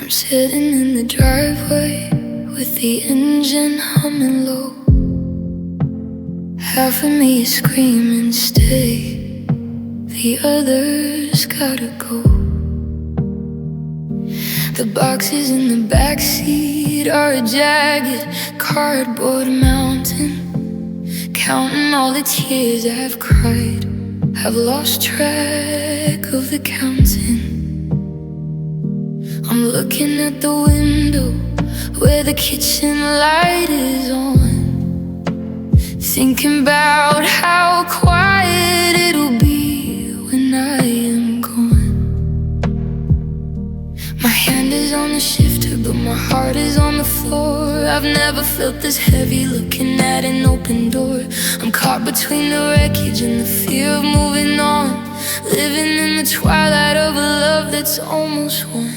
Sitting in the driveway with the engine humming low. Half of me is screaming stay, the others gotta go. The boxes in the backseat are a jagged cardboard mountain. Counting all the tears I've cried, I've lost track of the counting. I'm looking at the window where the kitchen light is on, thinking about how quiet it'll be when I am gone. My hand is on the shifter, but my heart is on the floor. I've never felt this heavy looking at an open door. I'm caught between the wreckage and the fear of moving on, living in the twilight of a love that's almost won.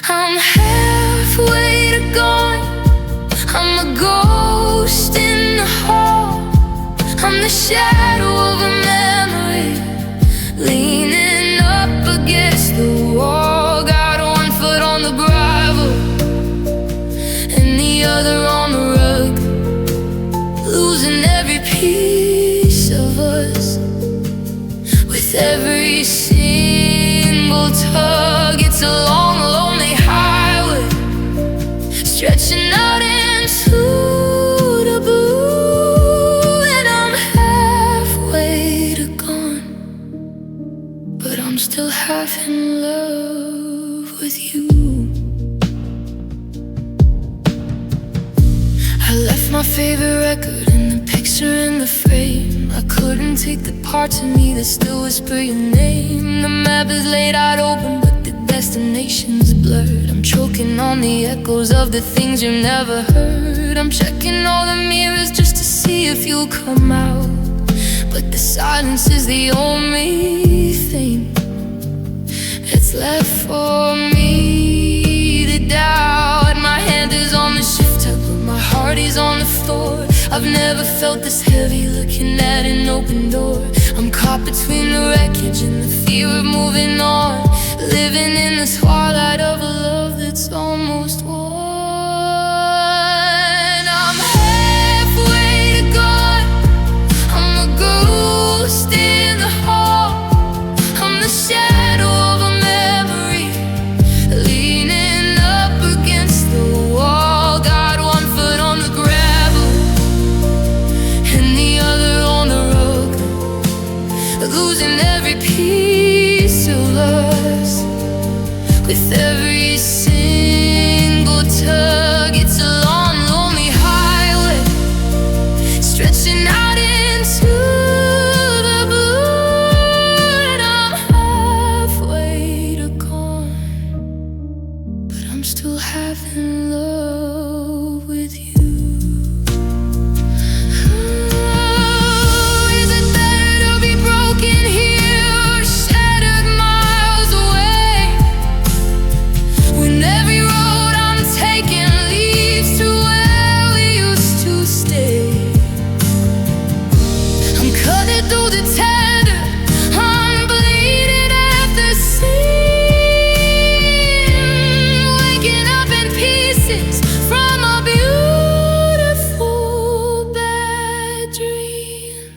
I'm halfway to gone, I'm a ghost in the hall. I'm the shadow of a memory, leaning up against the wall. Got one foot on the gravel and the other on the rug, losing every piece of us with every single tug. It's a long, lonely highway stretching out into the blue, and I'm halfway to gone, but I'm still half in love with you. I left my favorite record and the picture in the frame. I couldn't take the parts of me that still whisper your name. The map is laid out open, but the destination's blurred. I'm choking on the echoes of the things you've never heard. I'm checking all the mirrors just to see if you'll come out, but the silence is the only thing that's left for me to doubt. My hand is on the shifter, but my heart is on the floor. I've never felt this heavy looking at an open door. I'm caught between the wreckage and the fear of moving on, living in the twilight of a love that's almost won. I'm halfway to gone, I'm a ghost in the hall. I'm the shadow of a memory, leaning up against the wall. Got one foot on the gravel and the other on the rug, losing every piece of us with every single tug. It's a long, lonely highway stretching out into the blue, and I'm halfway to gone, but I'm still half in love with you. Is it better to be broken here or shattered miles away, when every road I'm taking leads to where we used to stay? I'm cutting through the tender, I'm bleeding at the seam, waking up in pieces from a beautiful bad dream.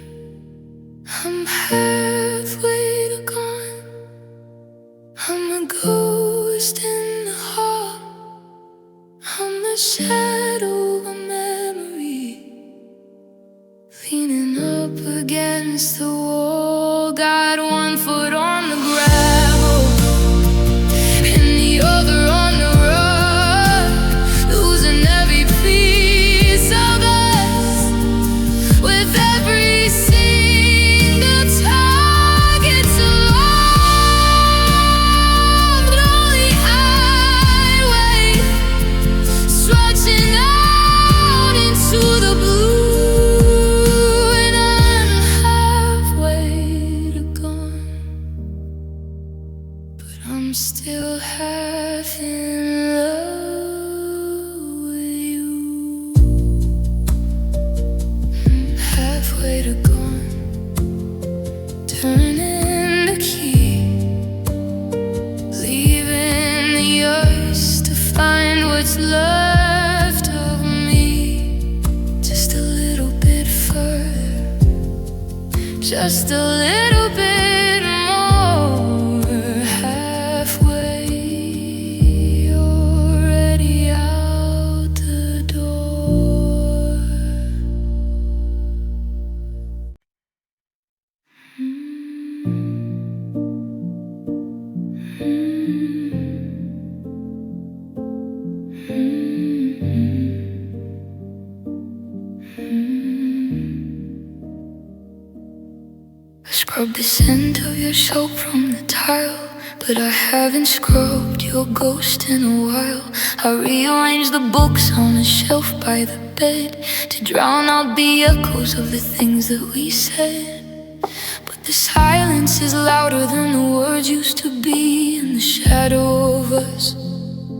I'm halfway to gone, I'm a ghost in the hall. I'm the shadow of a memory, leaning up against the wall. Got one foot on the gravel and the other on the rug, losing every piece of us with every single tug. It's a long, lonely highway stretching what's left of me, just a little bit further, just a little bit more. Halfway, already out the door. I scrubbed the scent of your soap from the tile, but I haven't scrubbed your ghost in a while. I rearranged the books on the shelf by the bed to drown out the echoes of the things that we said. But the silence is louder than the words used to be, and the shadow of us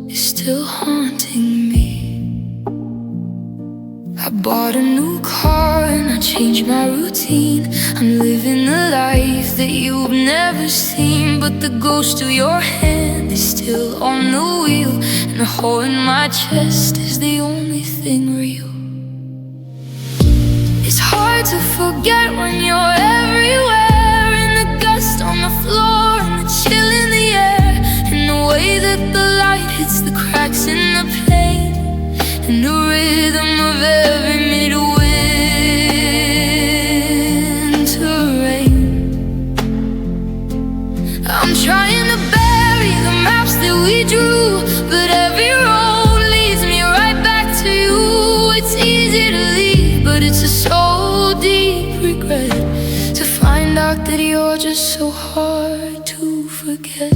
is still haunting me. I bought a new car and I changed my routine. I'm living the life that you've never seen, but the ghost of your hand is still on the wheel, and the hole in my chest is the only thing real. It's hard to forget when you're everywhere, in the dust on the floor and the chill in the air, and the way that the light hits the cracks in the pain, and the rhythm of every midwinter rain. I'm trying to bury the maps that we drew, but every road leads me right back to you. It's easy to leave, but it's a so deep regret to find out that you're just so hard to forget.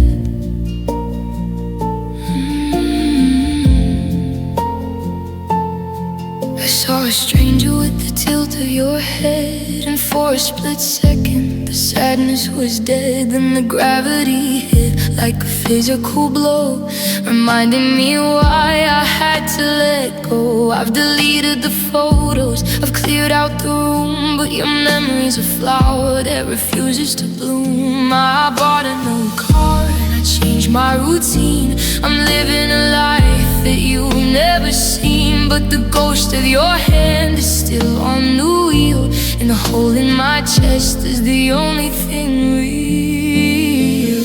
I saw a stranger with the tilt of your head, and for a split second the sadness was dead. Then the gravity hit like a physical blow, reminding me why I had to let go. I've deleted the photos, I've cleared out the room, but your memory's a flower that refuses to bloom. I bought a new car and I changed my routine. I'm living a life that you've never seen, but the ghost of your hand is still on the wheel, and the hole in my chest is the only thing real.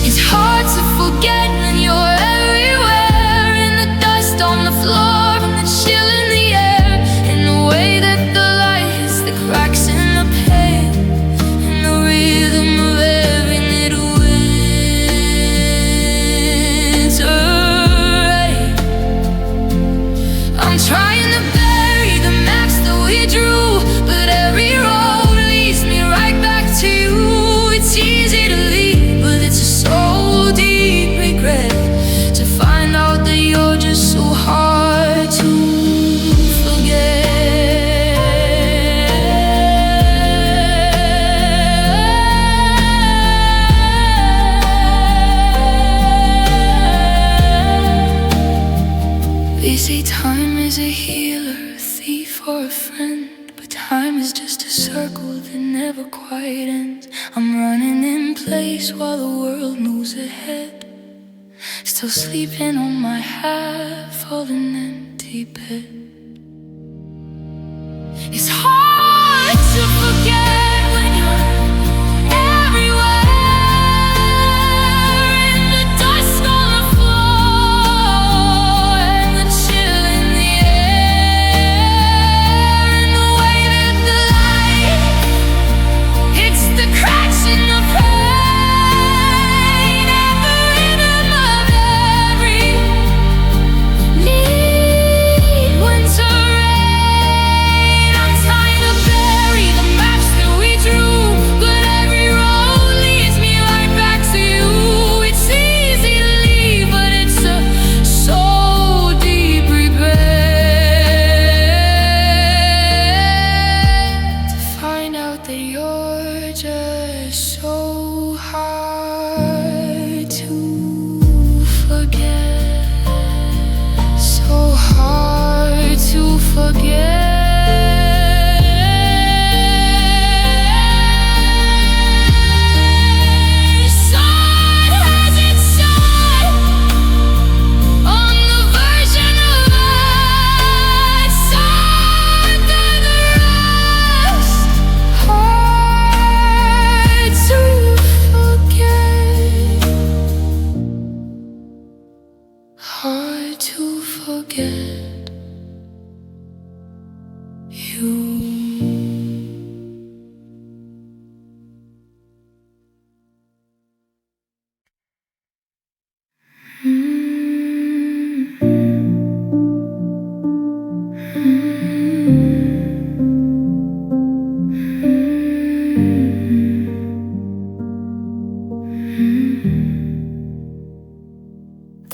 It's hard to forget when you're everywhere, in the dust on the floor and the chill in the air, and the way that the light hits the cracks in the pain, and the rhythm of every little winter rain. I'm trying to bury the maps that we drew, but every road leads me right back to you. It's easy to leave, but it's a so deep regret to find out that you're just so hard to forget. They say time is a healer, a thief or a friend, but time is just a circle that never quite ends. I'm running in place while the world moves ahead, still sleeping on my half of an empty bed. It's hard to forget when you're everywhere, in the dust on the floor and the chill in the air, and the way that the light hits the cracks in the pain, and the rhythm of every midwinter rain. I'm trying hard to forget you.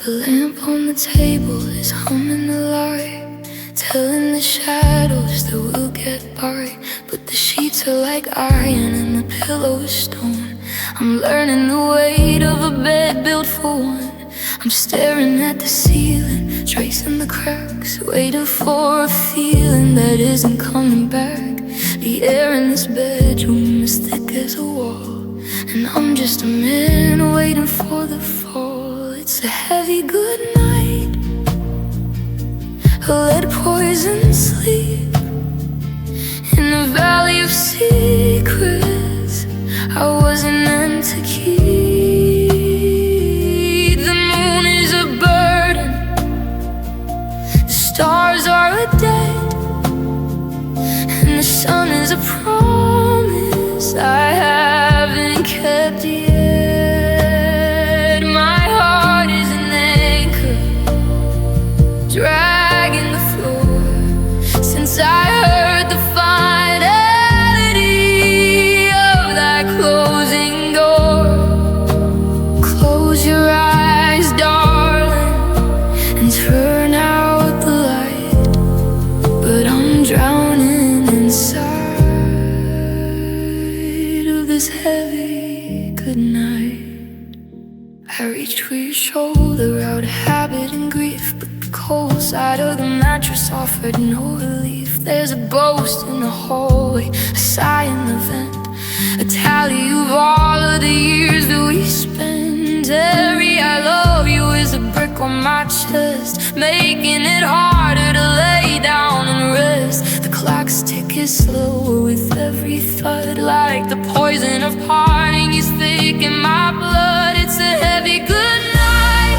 The lamp on the table is humming the light, telling the shadows that we'll get by. But the sheets are like iron and the pillow is stone. I'm learning the weight of a bed built for one. I'm staring at the ceiling, tracing the cracks, waiting for a feeling that isn't coming back. The air in this bedroom is thick as a wall, and I'm just a man waiting for the fall. It's a heavy good night, a lead poison sleep in a valley of secrets I wasn't meant to keep. The moon is a burden, the stars are a debt, and the sun is a promise I haven't kept yet. Dragging the floor since I heard the finality of that closing door. Close your eyes, darling, and turn out the light. But I'm drowning inside of this heavy goodnight. I reached for your shoulder out of habit and grief, but the cold side of the mattress offered no relief. There's a ghost in the hallway, a sigh in the vent, a tally of all of the years that we spent. Every I love you is a brick on my chest, making it harder to lay down and rest. The clock's ticking slower with every thud, like the poison of parting is thick in my blood. It's a heavy good night,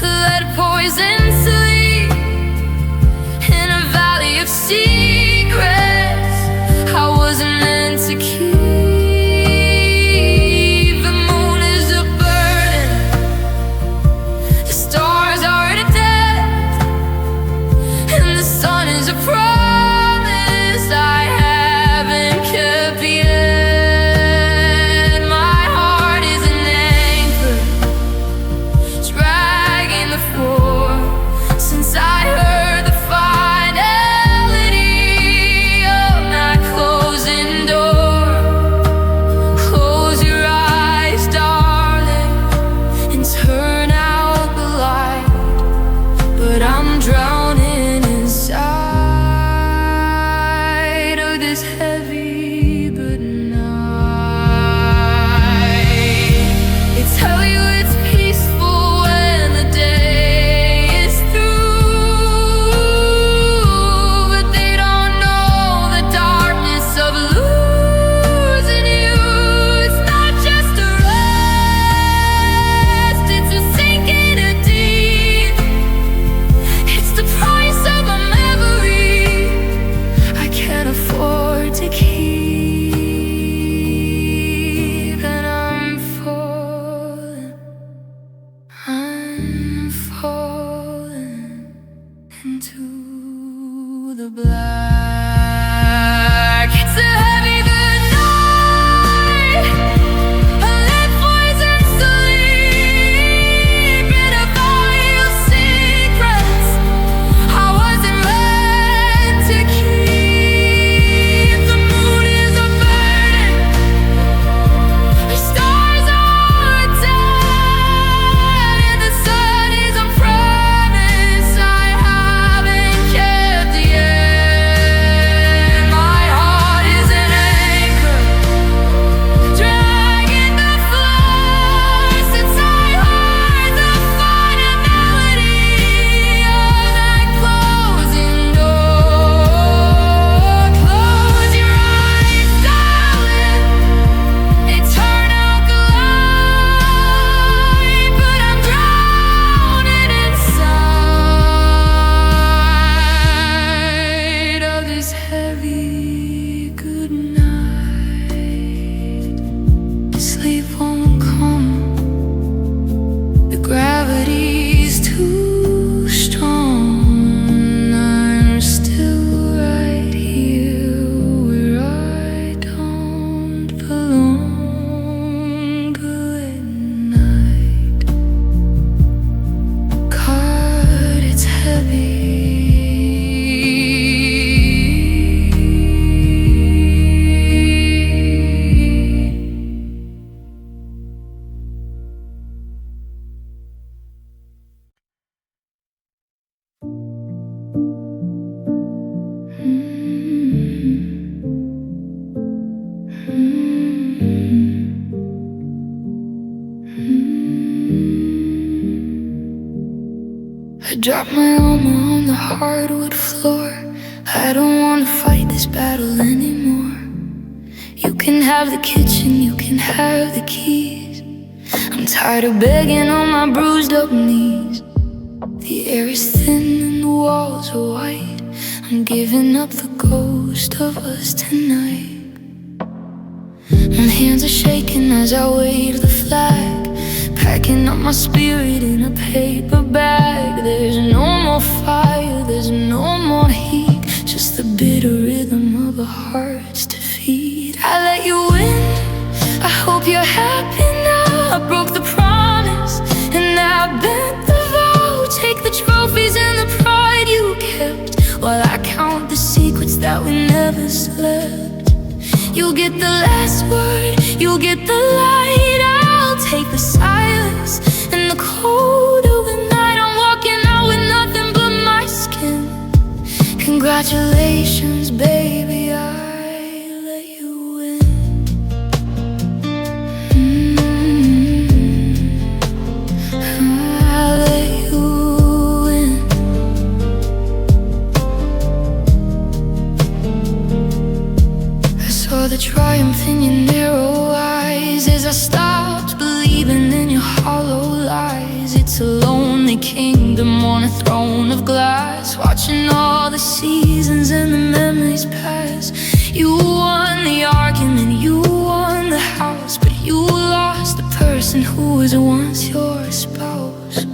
let poison sleep in a valley of secrets I wasn't meant to keep. The moon is a burden, the stars are a debt, and the sun is a promise I haven't kept yet. My heart is an I dropped my armor on the hardwood floor. I don't wanna fight this battle anymore. You can have the kitchen, you can have the keys. I'm tired of begging on my bruised up knees. The air is thin and the walls are white. I'm giving up the ghost of us tonight. My hands are shaking as I wave the flag, packing up my spirit in a paper bag. There's no more fire, there's no more heat, just the bitter rhythm of a heart's defeat. I let you in, I hope you're happy now. I broke the promise and I bent the vow. Take the trophies and the pride you kept, while I count the secrets that we never slept. You'll get the last word, you'll get the light. I'll take the silence and the cold of the night. I'm walking out with nothing but my skin. Congratulations, baby, I let you in. I let you in. I saw the triumph in your narrow eyes as I stopped believing in your hollow lies. It's a lonely kingdom on a throne of glass, watching all the seasons and the memories pass. You won the argument, you won the house, but you lost the person who was once your spouse.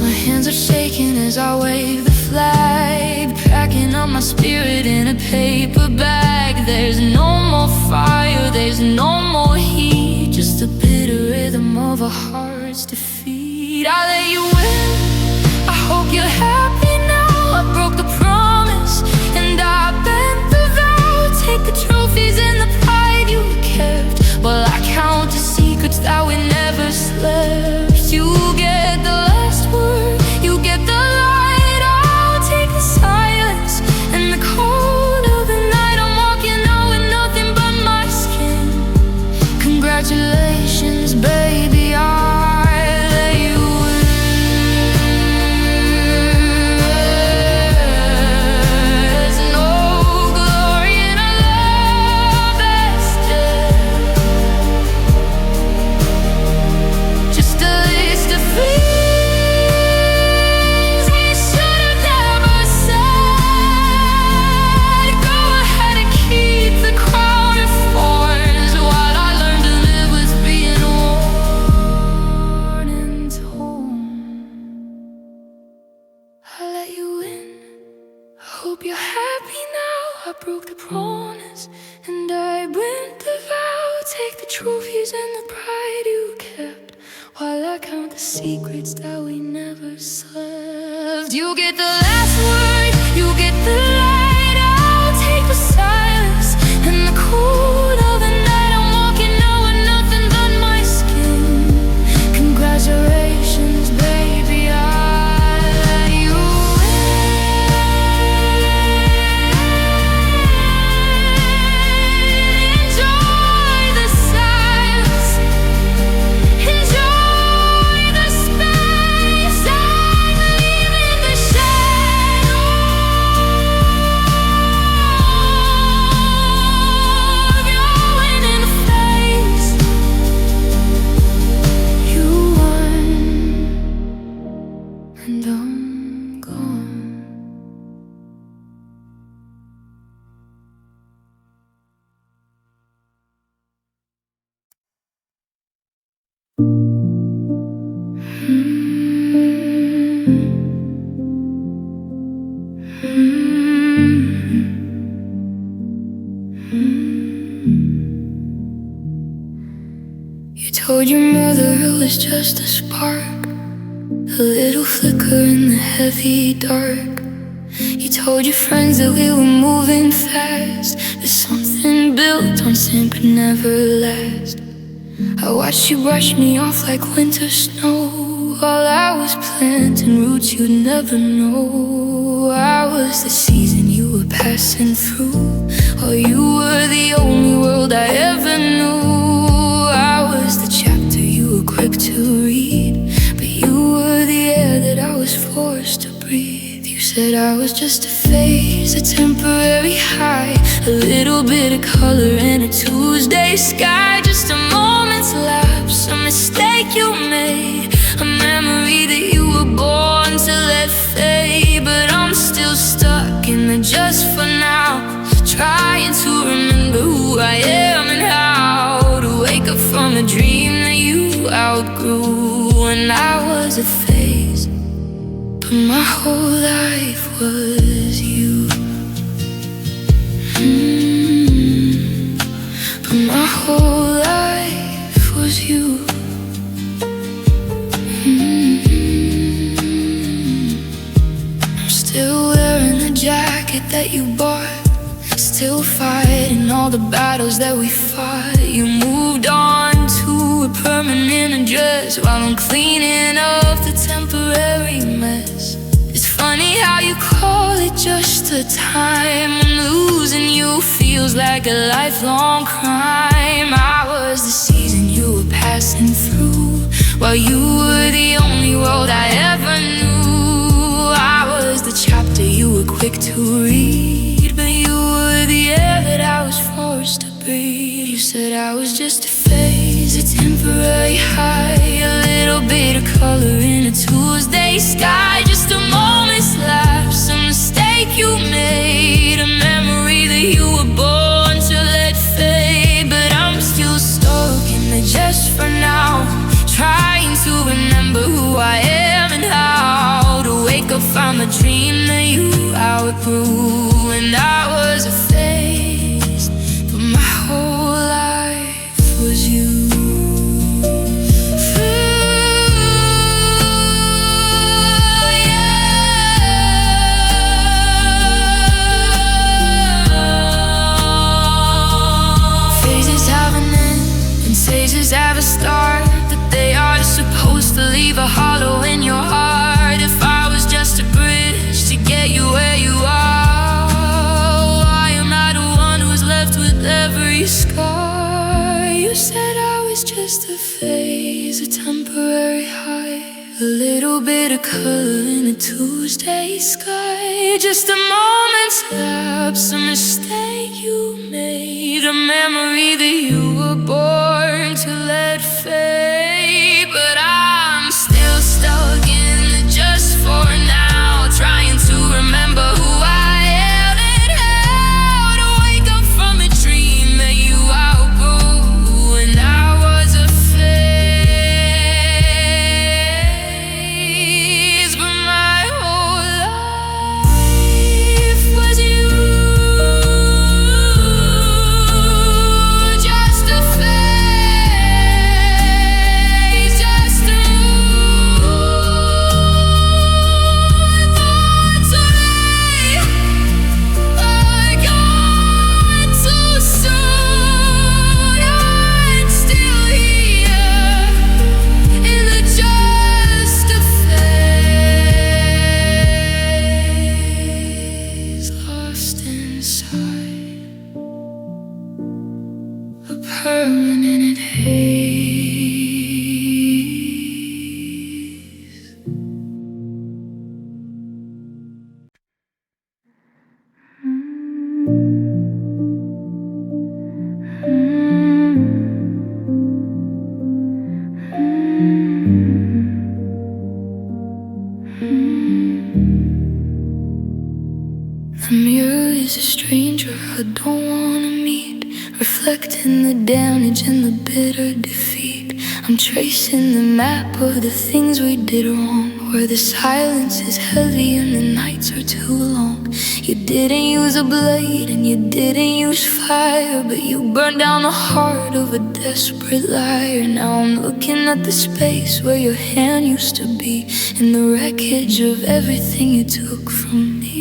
My hands are shaking as I wave the flag, packing up my spirit in a paper bag. There's no more fire, there's no more heat, just the bitter rhythm of a heart's defeat. I let you in, I hope you're happy now. I broke the promise and I bent the vow. Take the trophies and the pride you kept, while I count the secrets that we never slept. You get the last word, you get the light. I'll take the silence and the cold of the night. I'm walking out with nothing but my skin. Congratulations, baby, I let you in. There's no glory in a love that's dead, just a list of things we should have never said. Go ahead and keep the crown of thorns, while I learn to live with being worn and torn. I let you in, I hope you're happy now. I broke the promise and I bent the vow. Take the trophies and the pride you kept, while I count the secrets that we never slept. You get the last word, you get the light. I'll take the silence and the cold of the night. I'm walking out with nothing but my skin. Congratulations, baby, I let you in. Enjoy the silence, enjoy the space. I'm leaving the shadow of your wind in the face. You won and I'm gone. You told your mother it was just a spark, a little flicker in the heavy dark. You told your friends that we were moving fast, that something built on sin could never last. I watched you brush me off like winter snow, while I was planting roots you'd never know. I was the season you were passing through, while you were the only world I ever knew. I was the chapter you were quick to read, but you were the air that I was for said I was just a phase, a temporary high, a little bit of color in a Tuesday sky. Just a moment's lapse, a mistake you made, a memory that you were born to let fade. But I'm still stuck in the just for now, trying to remember who I am and how to wake up from a dream that you outgrew. And I was a phase, but my whole life was you. But my whole life was you. I'm still wearing the jacket that you bought, still fighting all the battles that we fought. You moved on to a permanent address while I'm cleaning up the temporary mess. It's funny how you call it just a time when losing you feels like a lifelong crime. I was the season you were passing through, while you were the only world I ever knew. I was the chapter you were quick to read, but you were the air that I was forced to breathe. You said I was just a phase, a temporary high, a little bit of color in a Tuesday sky. Just a moment's lapse, a mistake you made, a memory that you were born to let fade. But I'm still stuck in the just for now, trying to remember who I am and how to wake up from a dream that you outgrew. And I was a phase, but my whole life was you. Phases have an end and stages have a start, but they are supposed to leave a hollow in your heart. If I was just a bridge to get you where you are, why am I the one who's left with every scar? You said I was just a phase, a temporary high, a little bit of color in a Tuesday sky. Just a moment's lapse, a mistake you made, a memory that you were born to let fade. But I'm still stuck in the just for now, trying to remember who I am and how to wake up from a dream that you outgrew. And I was a phase, but my whole life was you. Just a phase, just a thought today I got too soon. I'm still here in the just a phase, lost inside a permanent haze. The mirror is a stranger I don't wanna meet, reflecting the damage and the bitter defeat. I'm tracing the map of the things we did wrong, where the silence is heavy and the nights are too long. You didn't use a blade and you didn't use fire, but you burned down the heart of a desperate liar. Now I'm looking at the space where your hand used to be, in the wreckage of everything you took from me.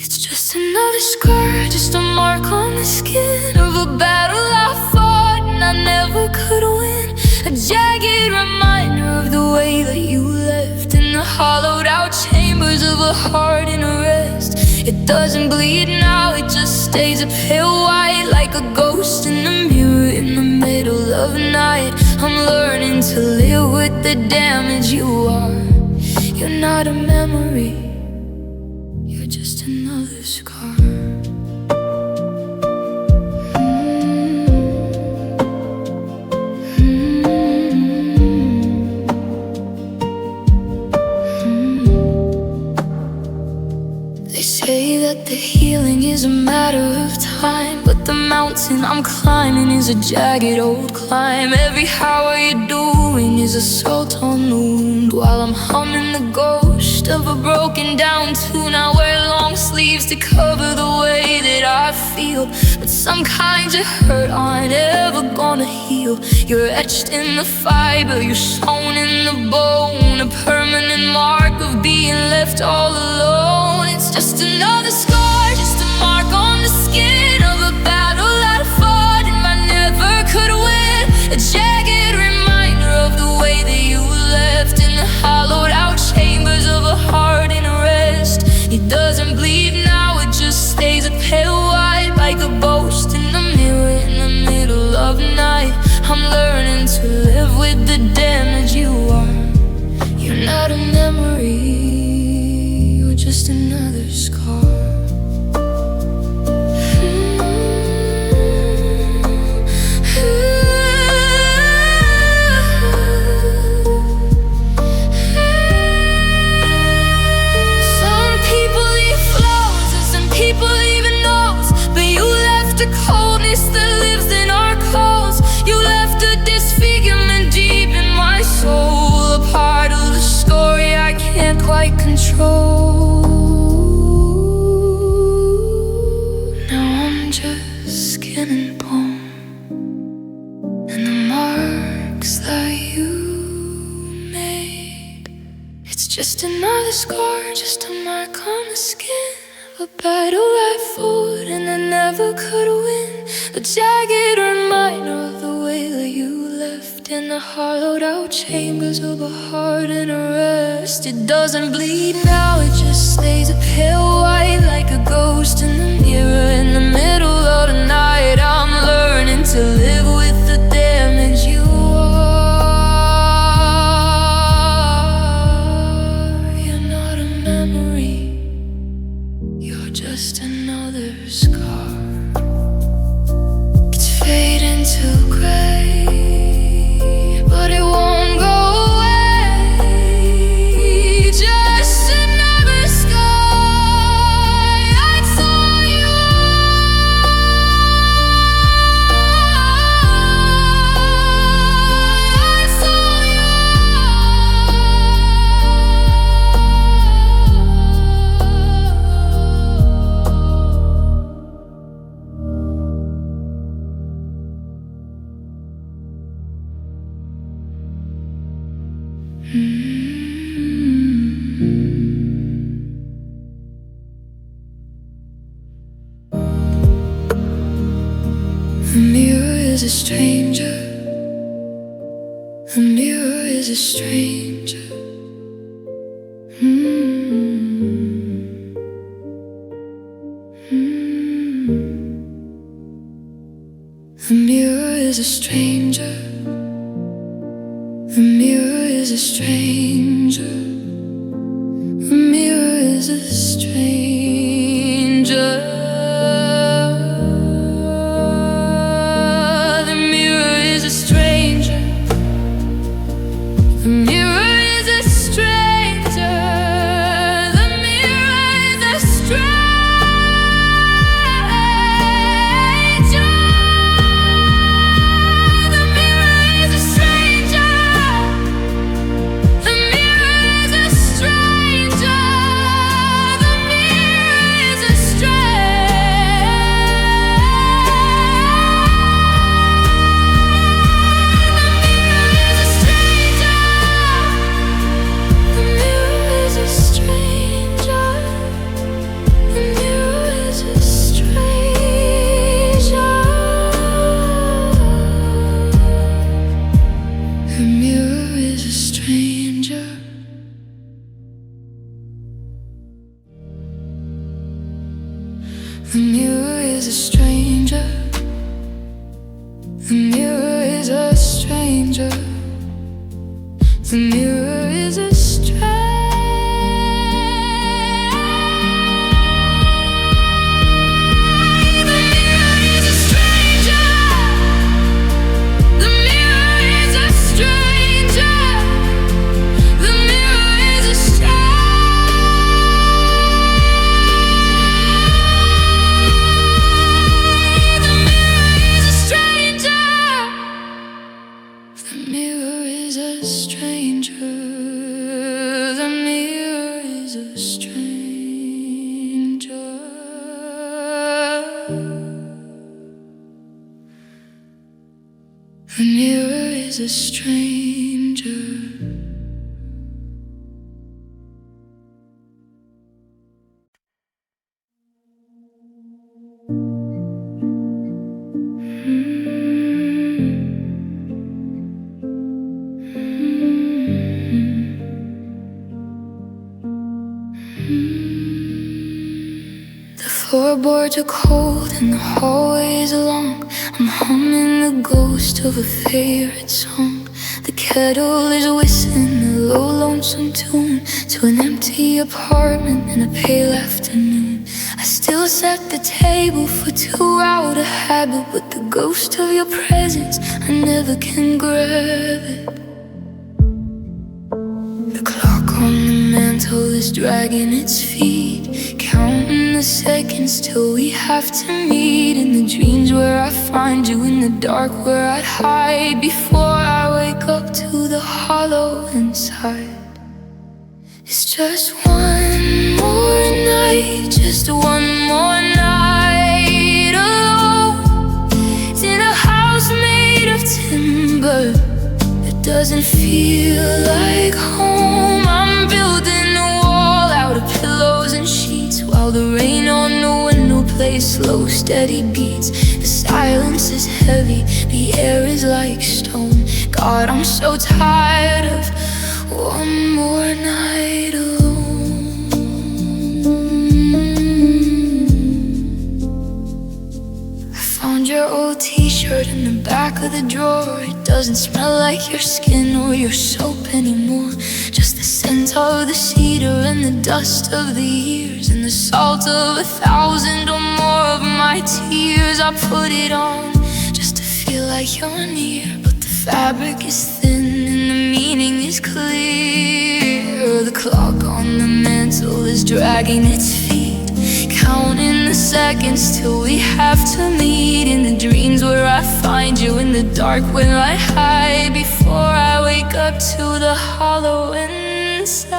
It's just another scar, just a mark on the skin of a battle I fought and I never could win. A jagged reminder of the way that you left in the hollowed out chambers of a heart in arrest. It doesn't bleed now, it just stays a pale white, like a ghost in the mirror in the middle of night. I'm learning to live with the damage you are. You're not a memory, you're just another scar. They say that the healing is a matter of time, but the mountain I'm climbing is a jagged old climb. Every how are you doing is assault on the wound, while I'm humming the ghost of a broken down tune. I wear long sleeves to cover the way that I feel, but some kinds of hurt aren't ever gonna heal. You're etched in the fiber, you're sewn in the bone, a permanent mark of being left all alone. It's just another scar, just a mark on the skin of a battle that I fought and I never could win. A jagged reminder of the way that you left in the hollowed out chambers of a heart in rest. It doesn't bleed now, it just stays a pale white, like a ghost in the mirror in the middle of night. I'm learning to live with the damage you are. You're not a memory, you're just another scar. Quite control. Now I'm just skin and bone, and the marks that you made. It's just another scar, just a mark on the skin of a battle I fought and I never could win. A jagged reminder of the way that you left in the hollowed out chambers of a heart in rest. It doesn't bleed now, it just stays a pale white, like a ghost in the mirror in the middle of the night. I'm learning to live with the damage you are. You're not a memory, you're just another scar. It's fading to gray, but it won't go away. Just another scar. That's all you are. That's all you The mirror is a stranger. The mirror is a stranger. The mirror is a stranger. The mirror is a stranger. The mirror is a stranger. The mirror is a stranger. The mirror is a stranger. The mirror is a stranger. The mirror is a stranger. The mirror is a stranger. The mirror is a The mirror is a stranger. The mirror is a stranger. The mirror is a stranger. as a stranger. The floorboards are cold and the hallways are long. I'm humming the ghost of a favorite song. The kettle is whistling a low lonesome tune to an empty apartment in a pale afternoon. I still set the table for two out of habit, but the ghost of your presence, I never can grab it. The clock on the mantle is dragging its feet, counting the seconds till we have to meet. In the dreams where I find you, in the dark where I'd hide before I wake up to the hollow inside. It's just one more night, just one more night alone. It's in a house made of timber that doesn't feel like home. I'm building a wall out of pillows and sheets, while the rain on the window plays slow, steady beats. The silence is heavy, the air is like stone. God, I'm so tired of one more night alone. I found your old t-shirt in the back of the drawer. It doesn't smell like your skin or your soap anymore, just the scent of the cedar and the dust of the years and the salt of 1,000 or more of my tears. I put it on just to feel like you're near, but the fabric is thin and the meaning is clear. The clock on the mantle is dragging its feet, counting the seconds till we have to meet. In the dreams where I find you, in the dark where I hide before I wake up to the hollow inside.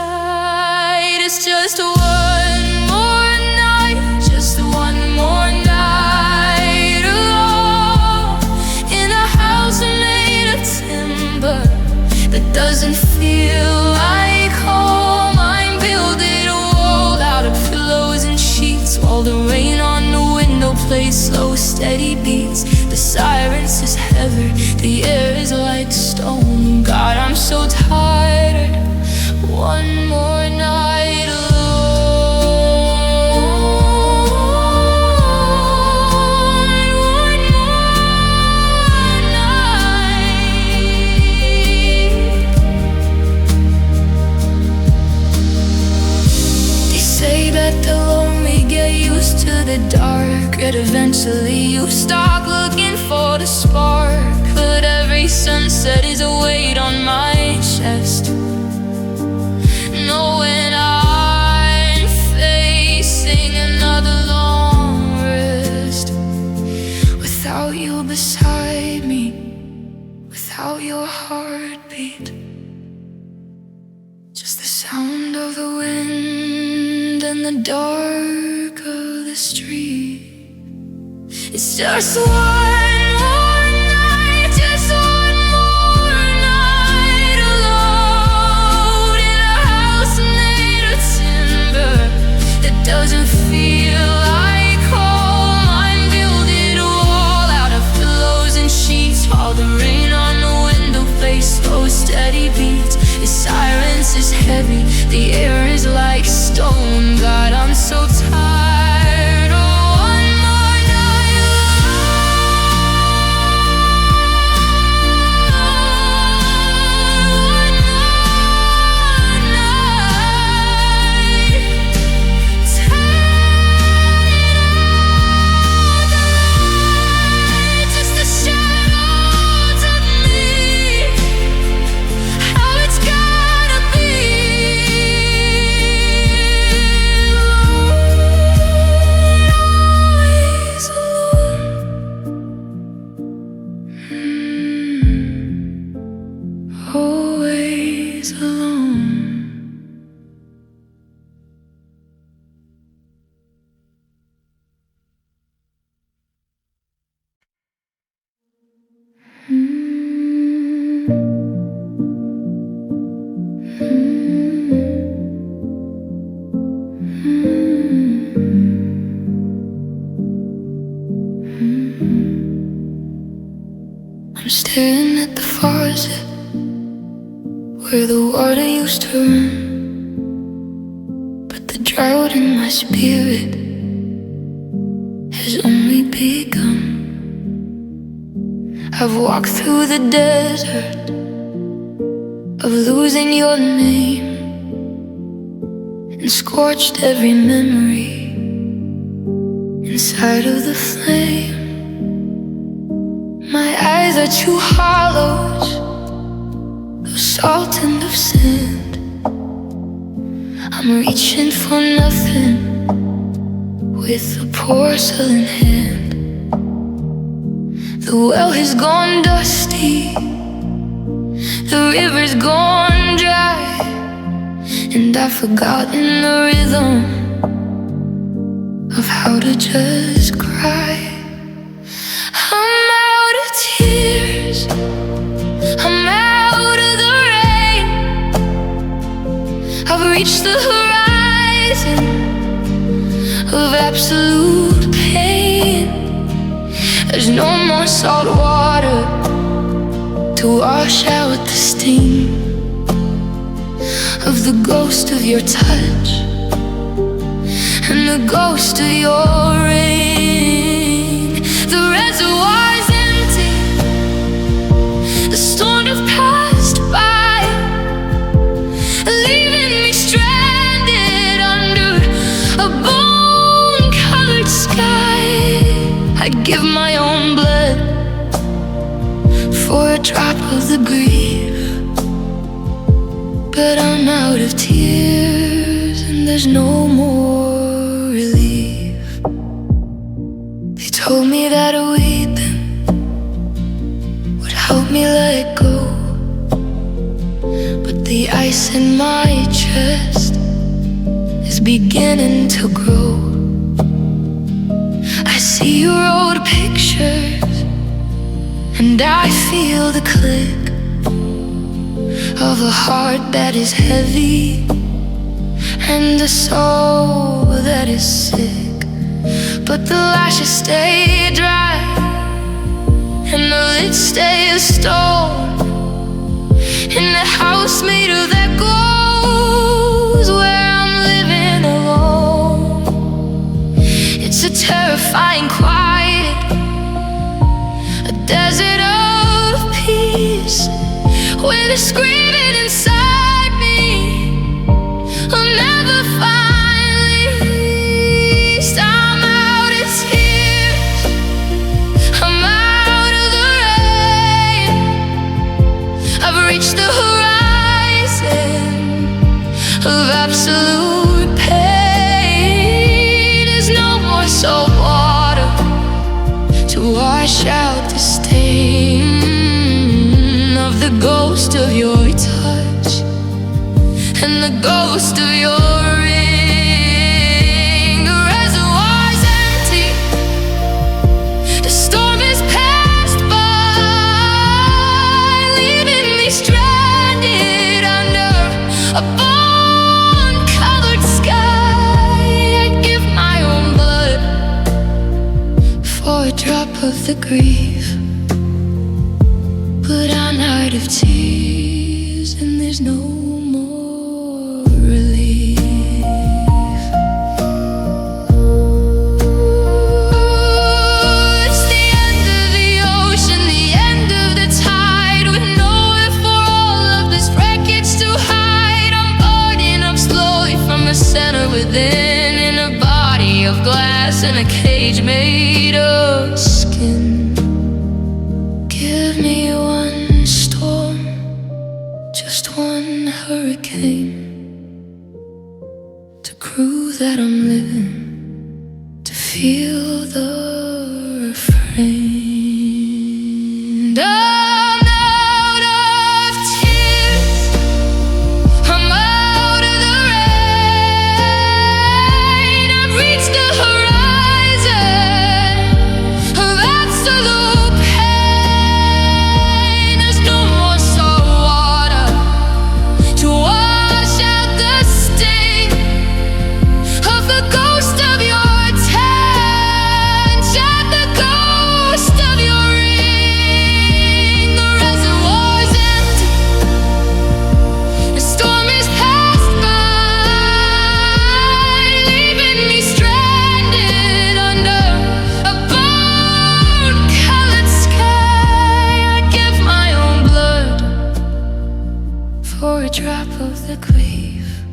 It's just one more night, just one more night alone, in a house made of timber that doesn't feel like home. I'm building a wall out of pillows and sheets, while the rain on the window plays slow, steady beats. The silence is heavy, the air is like stone. God, I'm so tired. One more night alone, one more night. They say that the lonely get used to the dark, yet eventually you start looking for the spark. But every sunset is a weight on my chest, knowing I'm facing another long rest. Without you beside me, without your heartbeat, just the sound of the wind and the dark of the street. It's just one more night, just one more night alone, in a house made of timber that doesn't feel like home. I'm building a wall out of pillows and sheets, while the rain on the window plays slow, steady beats. The silence is heavy, the air is like stone. God, I'm so tired. Oh, one more night alone. used to run, but the drought in my spirit has only begun. I've walked through the desert of losing your name and scorched every memory inside of the flame. My eyes are two hollows of salt and of sand. I'm reaching for nothing with a porcelain hand. The well has gone dusty, the river's gone dry, and I've forgotten the rhythm of how to just cry. I'm out of tears, I'm out of the rain. I've reached the horizon of absolute pain. There's no more salt water to wash out the sting of the ghost of your touch and the ghost of your ring. The reservoir's empty, the storm has passed by, leaving me stranded under a bone-colored sky. I'd give my own blood for a drop of the grief, but I'm out of tears and there's no more relief. They told me that weeping would help me let go, but the ice in my chest is beginning to grow. I see your old pictures and I feel the click of a heart that is heavy and a soul that is sick. But the lashes stay dry and the lids stay as stone in the house made of that goes where I'm living alone. It's a terrifying quiet, a desert of peace, where the screaming inside me will never find release. I'm out of tears, I'm out of the rain. I've reached the horizon of absolute pain. There's no more salt water to wash out the stain of the ghost of your touch and the ghost of your ring. The reservoir's empty, the storm has passed by, leaving me stranded under a bone-colored sky. I'd give my own blood for a drop of the grief, but I'm out of tears and there's no more relief. It's the end of the ocean, the end of the tide, with nowhere for all of this wreckage to hide. I'm boarding up slowly from the center within, in a body of glass in a cage made of skin. Give me one storm, just one hurricane, to prove that I'm living, to feel the refrain. I'm out of tears, I'm out of the rain. I've reached the horizon of absolute pain. There's no more salt water to wash out the sting of the ghost of your touch relief,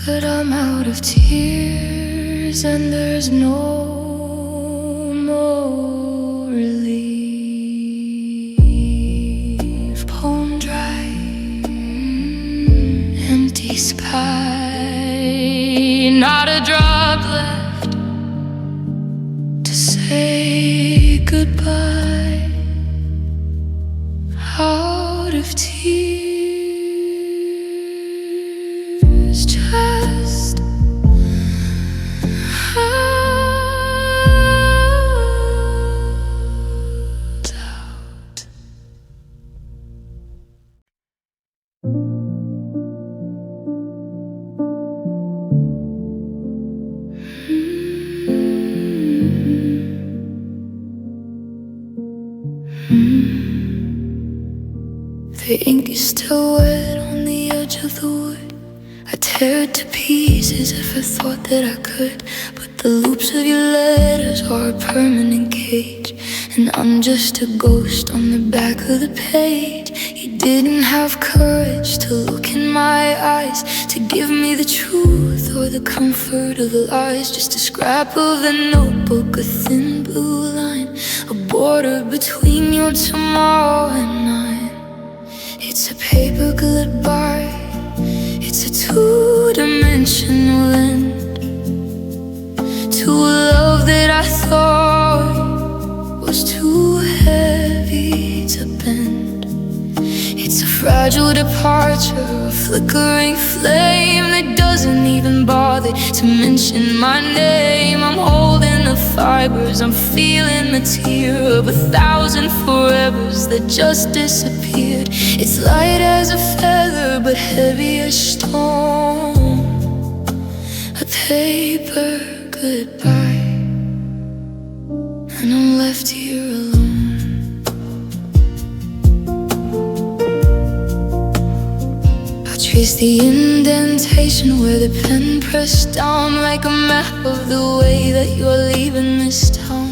but I'm out of tears and there's no more relief. Poem dry, empty sky, not a drop left to say goodbye. Out of tears, just out. The ink is still wet on the edge of the wood. I tear it to pieces if I thought that I could, but the loops of your letters are a permanent cage, and I'm just a ghost on the back of the page. You didn't have courage to look in my eyes, to give me the truth or the comfort of lies. Just a scrap of a notebook, a thin blue line, a border between your tomorrow and mine. It's a paper goodbye, it's a two-dimensional end to a love that I thought was too heavy to bend. It's a fragile departure, a flickering flame that doesn't even bother to mention my name. I'm holding the fibers, I'm feeling the tear of 1,000 forevers that just disappeared. It's light as a feather but heavy as stone, a paper goodbye, and I'm left here alone. Trace the indentation where the pen pressed down, like a map of the way that you're leaving this town.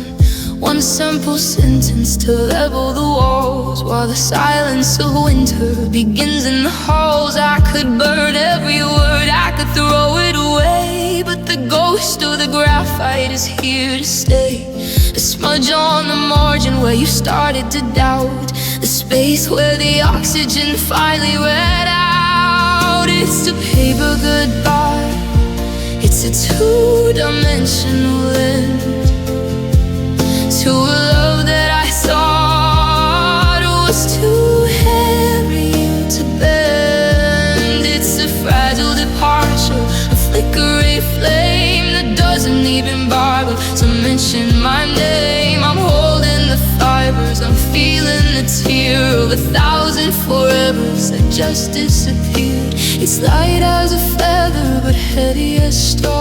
One simple sentence to level the walls, while the silence of winter begins in the halls. I could burn every word, I could throw it away, but the ghost of the graphite is here to stay. A smudge on the margin where you started to doubt, the space where the oxygen finally ran out. It's a paper goodbye, it's a two-dimensional end to a love that I thought was too heavy to bend. It's a fragile departure, a flickering flame that doesn't even bother to mention my name. I'm holding the fibers, I'm feeling the tear of 1,000 forevers that just disappeared. It's light as a feather but heavy as stone,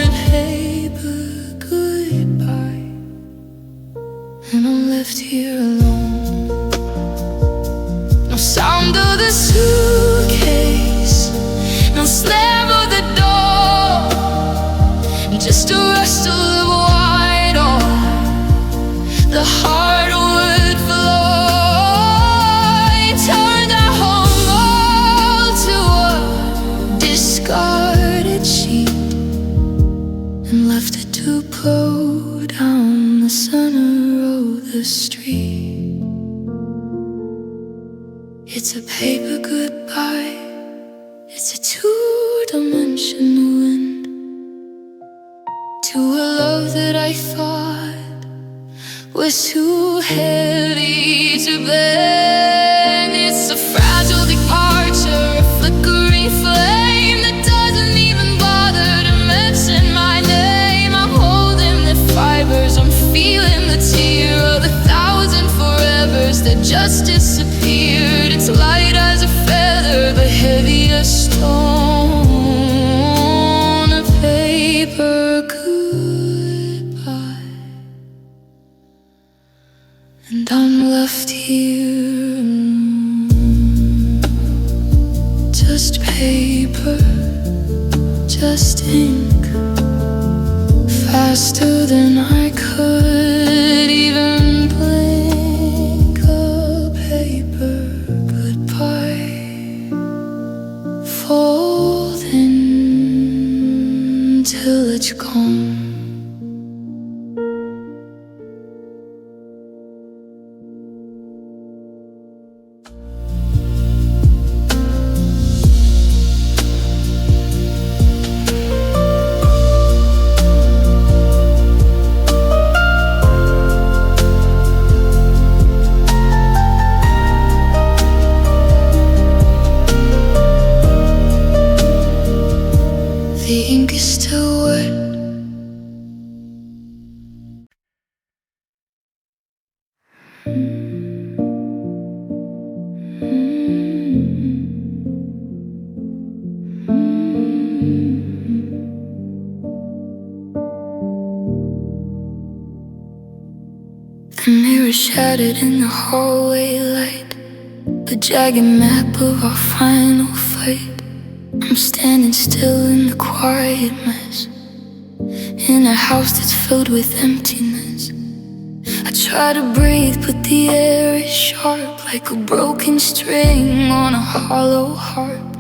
and paper goodbye, and I'm left here alone. No sound of the suitcase, no slam of the door, just a rustle of white on the hardwood floor. You turned our home all to a discarded sheet and left it to blow down the center of the street. It's a paper goodbye, it's a two-dimensional end to a love that I thought was too heavy to bend. It's a fragile departure, a flickering flame that doesn't even bother to mention my name. I'm holding the fibers, I'm feeling the tear of 1,000 forevers that just disappeared. It's light as a feather but heavy as stone, a paper goodbye, and I'm left here alone. Just paper, just ink, faster than I could even blink. A paper goodbye. village gone. The ink is still wet. The mirror shattered in the hallway light, a jagged map of our final fight. I'm standing still in the quiet mess, in a house that's filled with emptiness. I try to breathe, but the air is sharp, like a broken string on a hollow harp.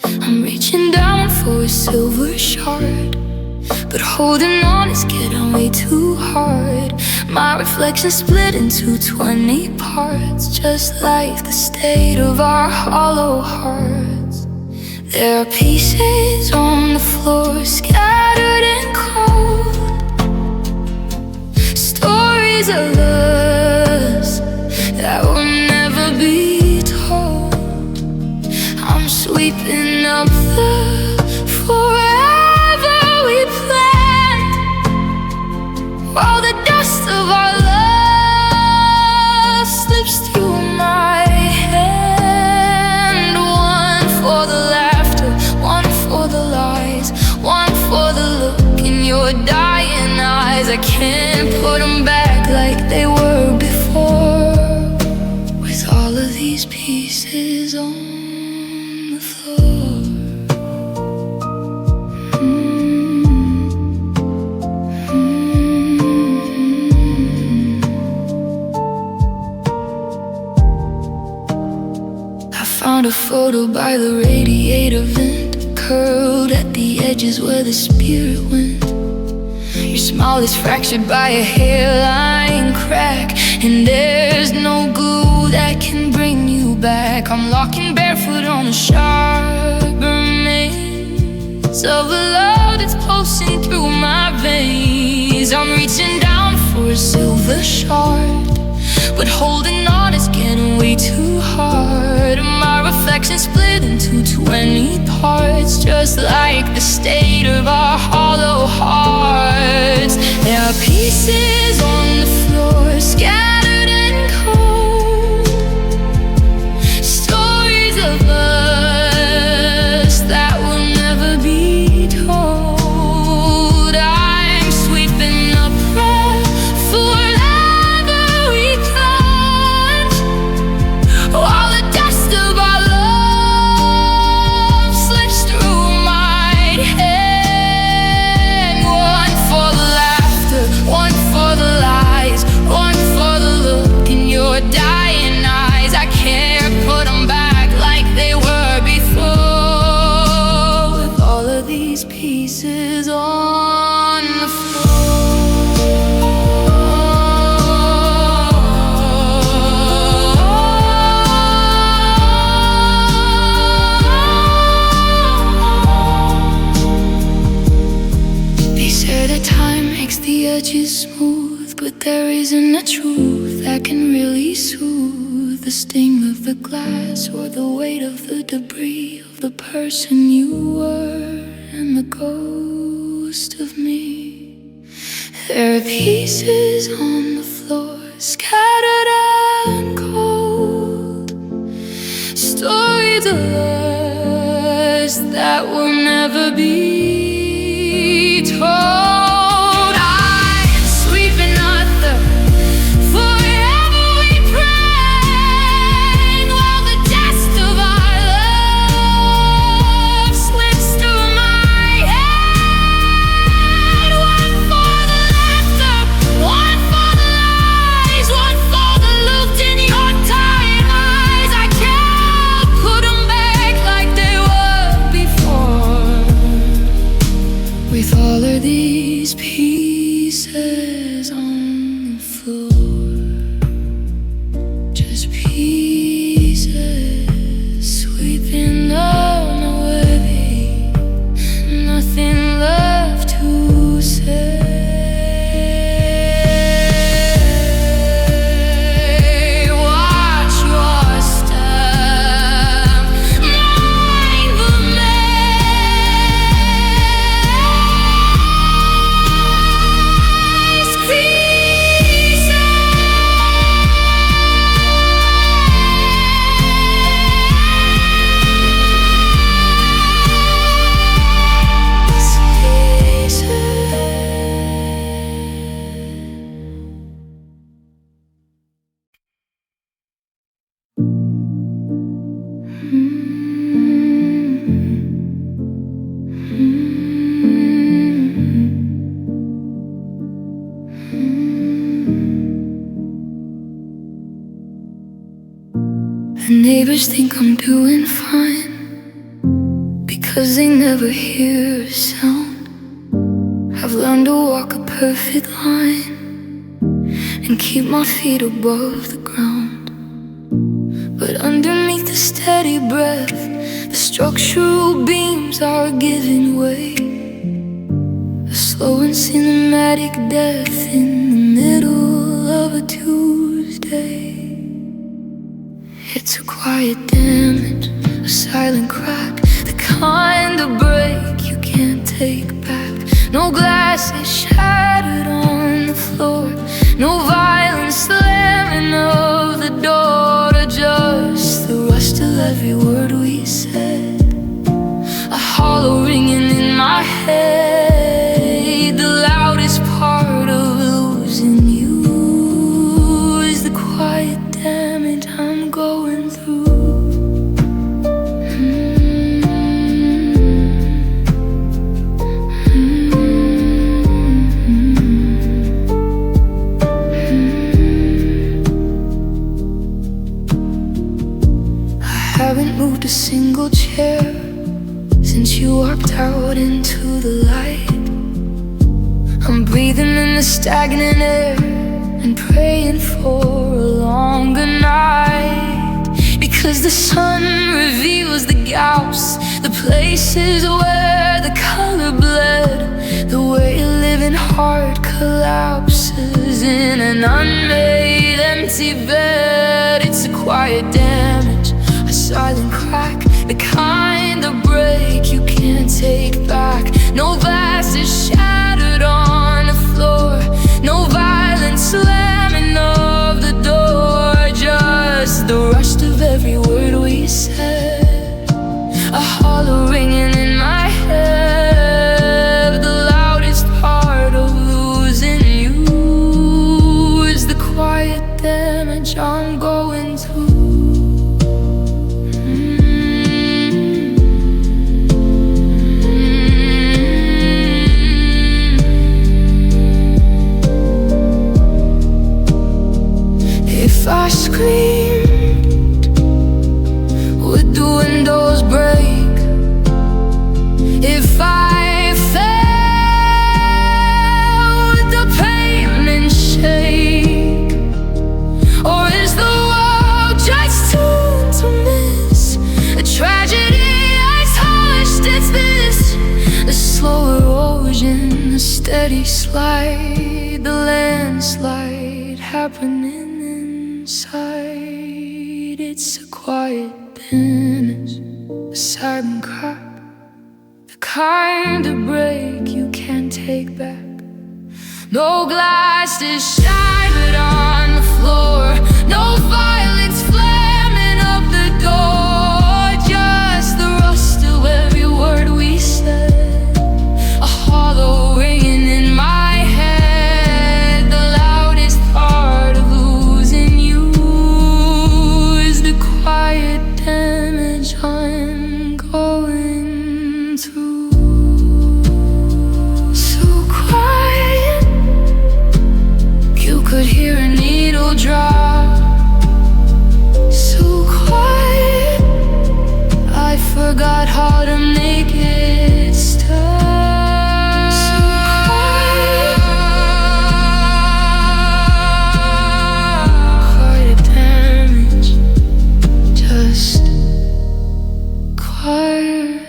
I'm reaching down for a silver shard, but holding on is getting way too hard. My reflection split into 20 parts, just like the state of our hollow hearts. There are pieces on the floor, scattered and cold, stories of us that will never be told. I'm sweeping up the forever we planned, while the dust of our love slips through my hand. One for the one for the lies, one for the look in your dying eyes. I can't put them back like they were before, with all of these pieces on the floor. I found a photo by the radiator vent, curled at the edges where the spirit went. Your smile is fractured by a hairline crack, and there's no glue that can bring you back. I'm walking barefoot on the sharp remains of a love that's pulsing through my veins. I'm reaching down for a silver shard, but holding on is getting way too hard. My reflection split into 20 parts, just like the state of our hollow hearts. There are pieces on the floor, scattered and cold, stories of us that will never be told. I'm sweeping up forever we planned, while the dust of our love slips through my hand. One for the laughter, one for the lies, one for the look in your dying eyes. I can't put them back like they were before, with all of these pieces on the time makes the edges smooth, but there isn't a truth that can really soothe the sting of the glass or the weight of the debris of the person you were and the ghost of me. There are pieces on the floor, scattered and cold, stories of us that will never be told. With all of the neighbors think I'm doing fine, because they never hear a sound. I've learned to walk a perfect line and keep my feet above the ground. But underneath the steady breath, the structural beams are giving way. A slow and cinematic death in the middle of a Tuesday. It's a quiet damage, a silent crack, the kind of break you can't take back. No glass is shattered on the floor, no violent slamming of the door, just the rust of every word we said, a hollow ringing in my head. The loudest part of losing you is the quiet damage I'm going through. Haven't moved a single chair since you walked out into the light. I'm breathing in the stagnant air and praying for a longer night, because the sun reveals the gaps, the places where the color bled, the way a living heart collapses in an unmade empty bed. It's a quiet damage, a silent crack, the kind of break you can't take back. No glass is shattered on the floor, no violent slamming of the door, just the rust of every word we said, a hollow ringing in my head. The loudest part of losing you is the quiet damage I'm going through. If I screamed, would the windows break? If I fell, would the pavement shake? Or is the world just tuned to miss a tragedy as hushed as this? The slow erosion, the steady slide, the landslide happening inside. It's a quiet damage, a silent crack, the kind of break you can't take back. No glass is shattered on the floor, no violence flamming up the door, just the rust of every word we said, a hollow ringing in my head. The loudest part of losing you is the quiet damage I'm going through. So quiet, you could hear a needle drop. So quiet, I forgot how to make it stop. So quiet damage, just quiet.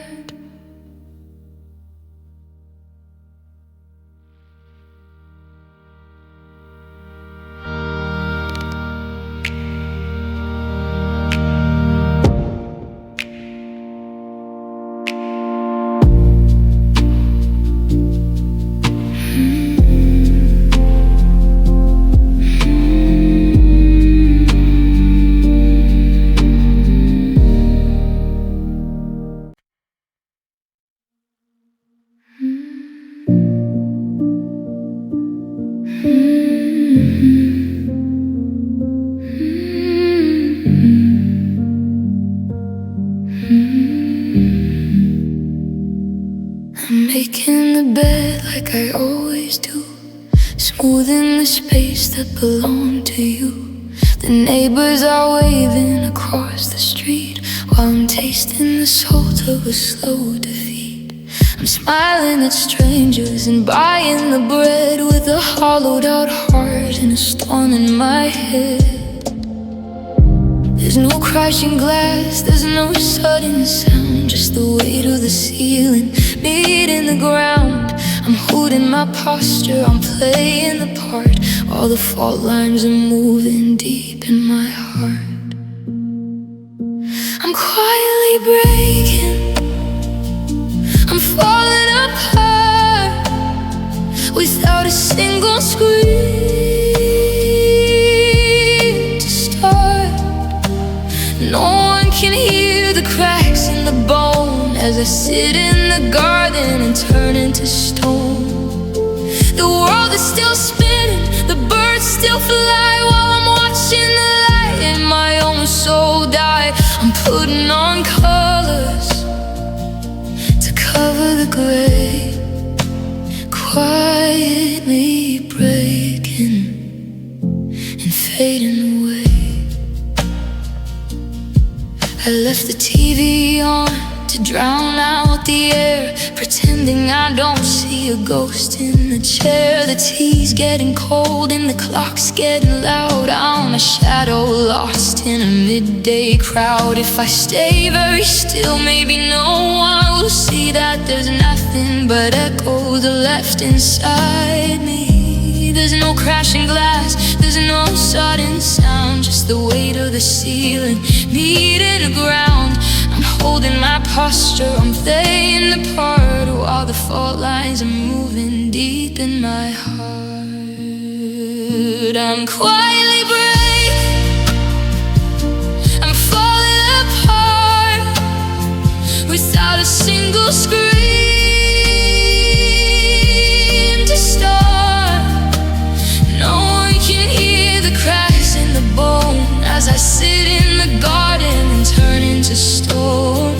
I'm making the bed like I always do, smoothing the space that belonged to you. The neighbors are waving across the street. I'm tasting the salt of a slow defeat. I'm smiling at strangers and buying the bread with a hollowed out heart and a storm in my head. There's no crashing glass, there's no sudden sound, just the weight of the ceiling meeting the ground. I'm holding my posture, I'm playing the part, while the fault lines are moving deep in my heart. I'm quietly breaking, I'm falling apart, without a single scream to start. No one can hear the cracks in the bone as I sit in the garden and turn into stone. The world is still spinning, the birds still fly, while I'm watching the light in my own soul die. I'm putting on colors to cover the gray, quietly breaking and fading away. I left the TV on to drown out the air, pretending I don't see a ghost in the chair. The tea's getting cold and the clock's getting loud. I'm a shadow lost in a midday crowd. If I stay very still, maybe no one will see that there's nothing but echoes left inside me. There's no crashing glass, there's no sudden sound, just the weight of the ceiling meeting the ground. I'm holding my posture, I'm playing the part, while the fault lines are moving deep in my heart. I'm quietly breaking, I'm falling apart, without a single scream to start. No one can hear the cracks in the bone as I sit in the garden and turn into stone.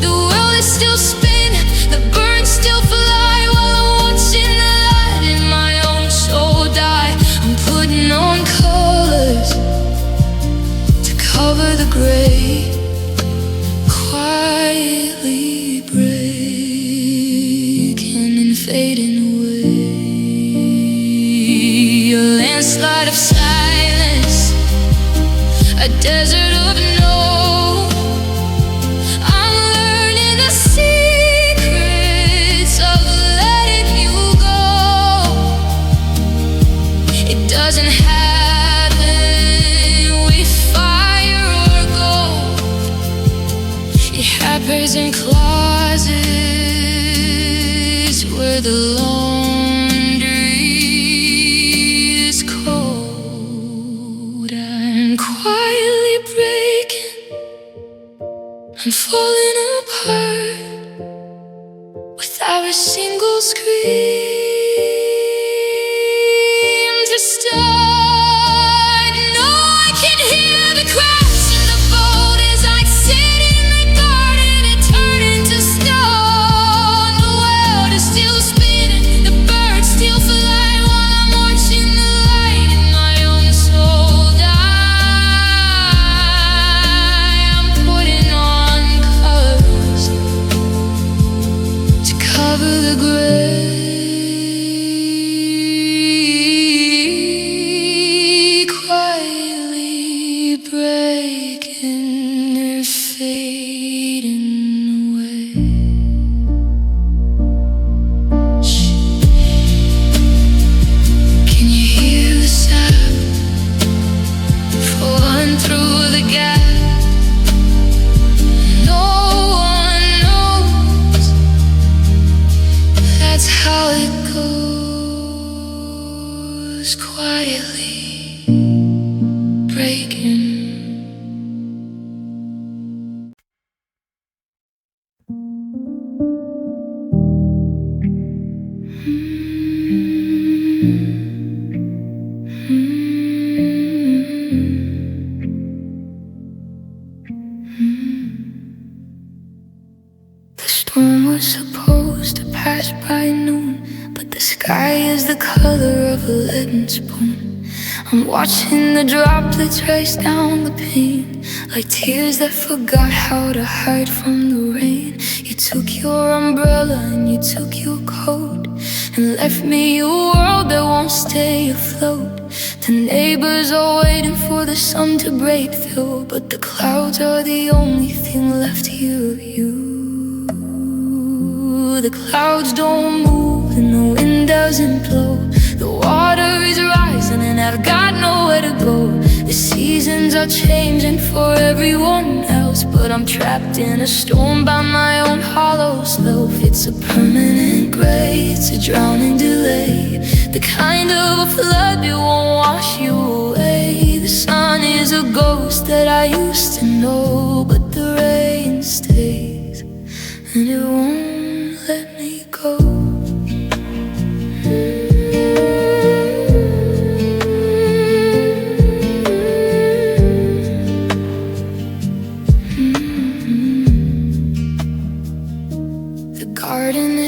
The world is still spinning, the birds still fly, while I'm watching the light in my own soul die. I'm putting on colors to cover the gray, quietly breaking and fading away. A landslide of silence, a desert of no. I'm learning the secrets of letting you go. It doesn't happen with fire or gold. It happens in closets where the laundry is cold. I'm quietly breaking, I'm falling apart, without a single scream to start. No, I can hear the cracks in the boat as I sit in the garden and turn into stone. The world is still spinning, the birds still fly, while I'm watching the light in my own soul die. I'm putting on colors to cover the gray, quietly breaking or fading away. Can you hear the sound falling through the gap? No one knows, that's how it goes, quietly breaking. The storm was supposed to pass by noon, but the sky is the color of a leaden spoon. I'm watching the droplets race down the pane, like tears that forgot how to hide from the rain. You took your umbrella and you took your coat and left me a world that won't stay afloat. The neighbors are waiting for the sun to break through, but the clouds are the only thing left here of you. The clouds don't move and the wind doesn't blow. The water is rising and I've got nowhere to go. The seasons are changing for everyone else, but I'm trapped in a storm by my own hollow self. It's a permanent gray, it's a drowning delay, the kind of a flood that won't wash you away. The sun is a ghost that I used to know, but the rain stays and it won't let me go.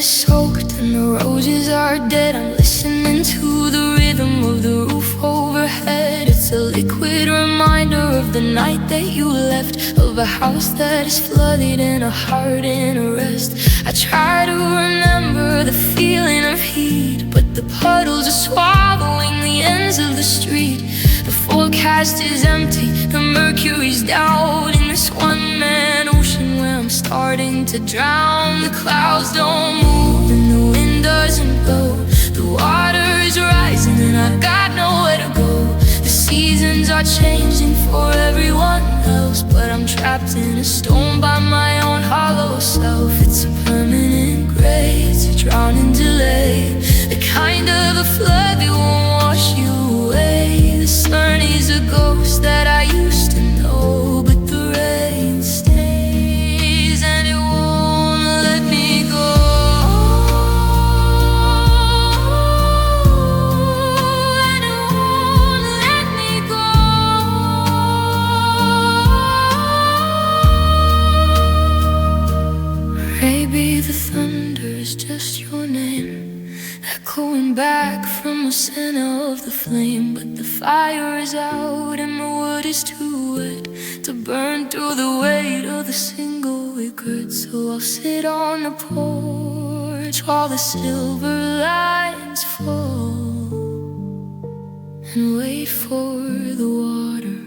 Soaked and the roses are dead. I'm listening to the rhythm of the roof overhead. It's a liquid reminder of the night that you left, of a house that is flooded and a heart in arrest. I try to remember the feeling of heat, but the puddles are swallowing the ends of the street. The forecast is empty, the mercury's down in this one-man ocean where I'm starting to drown. The clouds don't move and the wind doesn't blow. The water is rising and I've got nowhere to go. The seasons are changing for everyone else, but I'm trapped in a storm by my own hollow self. It's a permanent gray, it's a drowning delay, the kind of a flood that won't wash you away. The sun is a ghost that I used to know, but the rain stays and it won't let me go. And it won't let me go. Maybe the thunder is just your name, echoing back from the center of the flame. But the fire is out and the wood is too wet to burn through the weight of the single regret. So I'll sit on the porch while the silver lines fall and wait for the water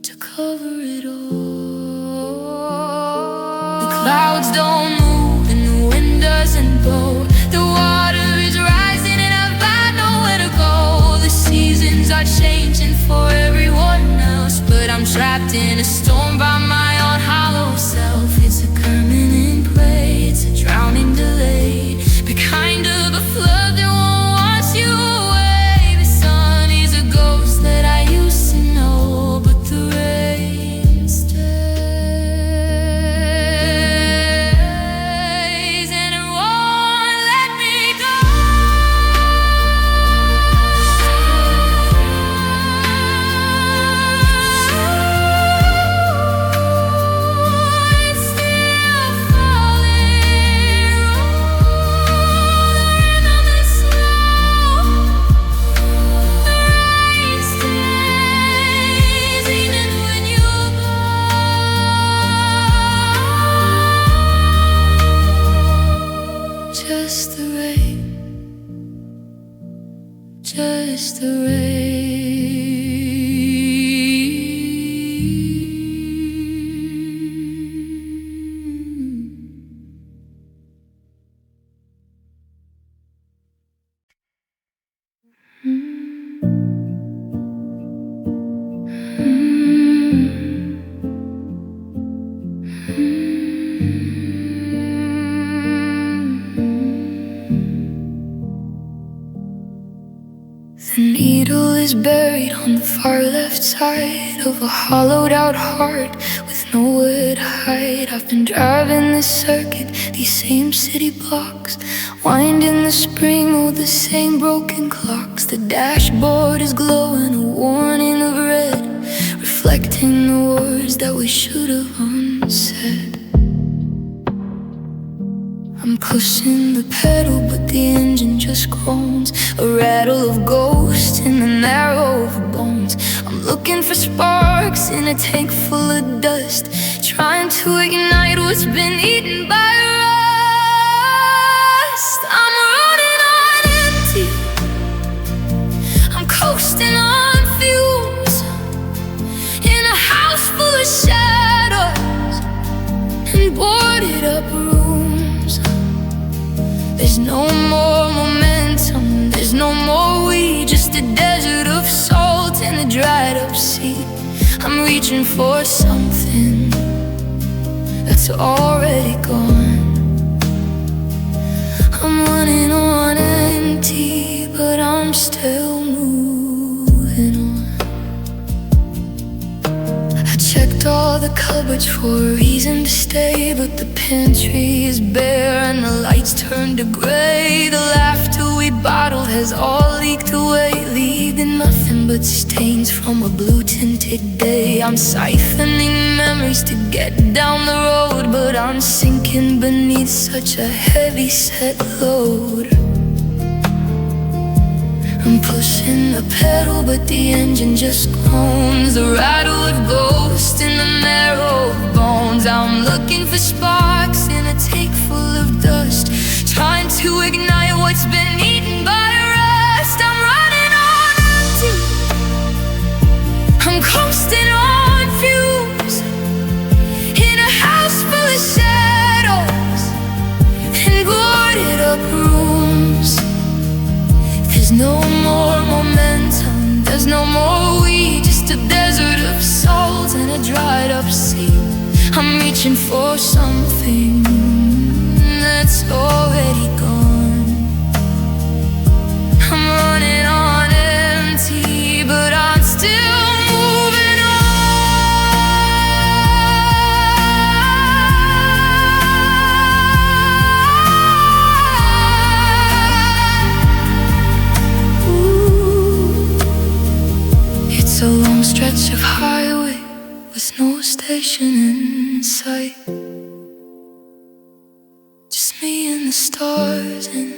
to cover it all. The clouds don't move and the wind doesn't blow. The water is rising and I've got nowhere to go. The seasons are changing for everyone else, but I'm trapped in a storm by my own hollow self. It's a permanent play, it's a drowning delay, the kind of a flood that won't wash you away. The sun is a ghost that I used to know, but the rain stays and it won't let me go. It's still falling, rolling on the snow. The rain stays even when you're gone. Just the rain, just the The needle is buried on the far left side of a hollowed out heart with nowhere to hide. I've been driving this circuit, these same city blocks, winding the spring of the same broken clocks. The dashboard is glowing, a warning of red, reflecting the words that we should have unsaid. I'm pushing the pedal, but the engine just groans. A rattle of ghosts in the marrow of bones. I'm looking for sparks in a tank full of dust, trying to ignite what's been eaten by rust. I'm running on empty, I'm coasting on fumes, in a house full of shadows and boarded up rooms. There's no more momentum, there's no more we, just a desert of salt and a dried up sea. I'm reaching for something that's already gone. I'm running on empty, but I'm still moving on. I checked all the cupboards for a reason to stay, but the pantry is bare and the lights turned to gray. The laughter we bottled has all leaked away, leaving nothing but stains from a blue-tinted day. I'm siphoning memories to get down the road, but I'm sinking beneath such a heavy set load. I'm pushing the pedal, but the engine just groans. A rattle of ghosts in the marrow of bones. I'm looking for sparks in a tank full of dust, trying to ignite what's been eaten by rust. I'm running on empty, I'm coasting on fumes, in a house full of shadows and boarded up rooms. There's no more momentum, there's no more we, just a desert of salt and a dried up sea. I'm reaching for something that's already gone. I'm running on empty, but I'm still moving on. It's a long stretch of highway with no station in sight, just me and the stars in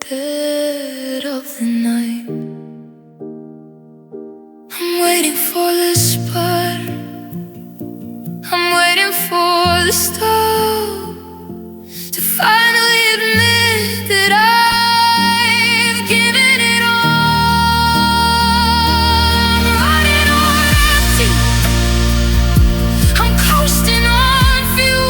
dead of the night. I'm waiting for the spot, I'm waiting for the stop, to finally admit that I've given it all. I'm running on empty, I'm coasting on fuel,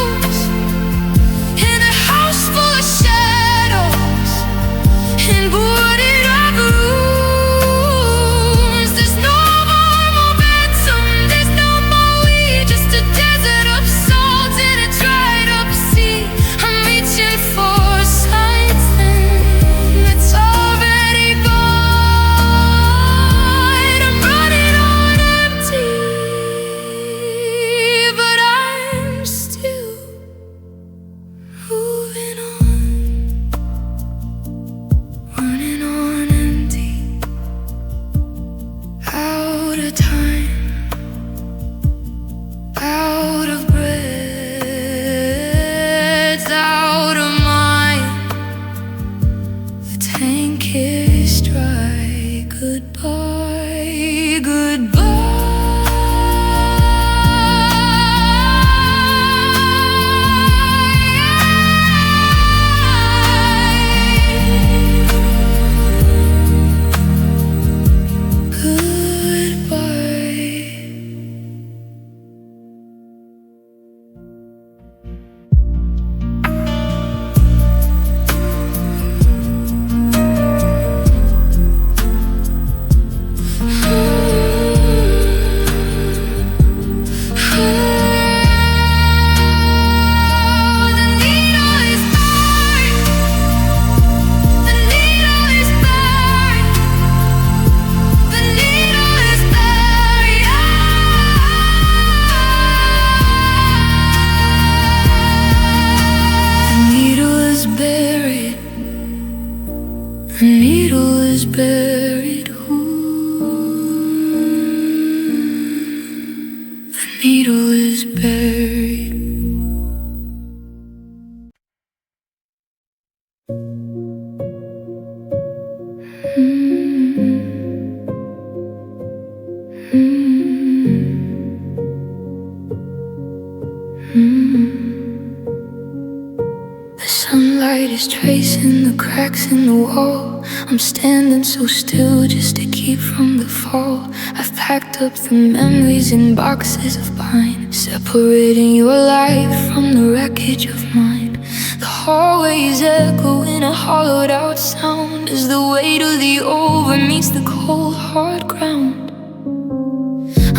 is tracing the cracks in the wall. I'm standing so still just to keep from the fall. I've packed up the memories in boxes of pine, separating your life from the wreckage of mine. The hallways echo in a hollowed out sound as the weight of the over meets the cold hard ground.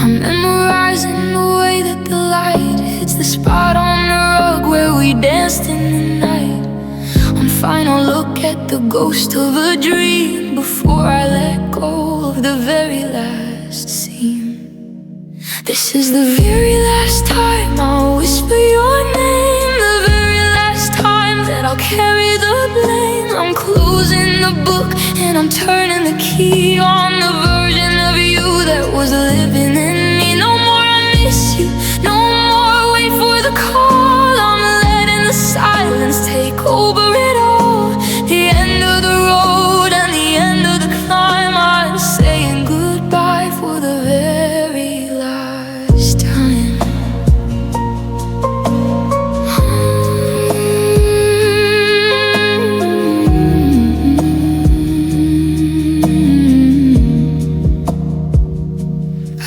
I'm memorizing the way that the light hits the spot on the rug where we danced in the night. One final look at the ghost of a dream before I let go of the very last scene. This is the very last time I'll whisper your name, the very last time that I'll carry the blame. I'm closing the book and I'm turning the key on the version of you that was living in me. No more I miss you, no more wait for the call. I'm letting the silence take over it all. The end of the road and the end of the climb. I'm saying goodbye for the very last time.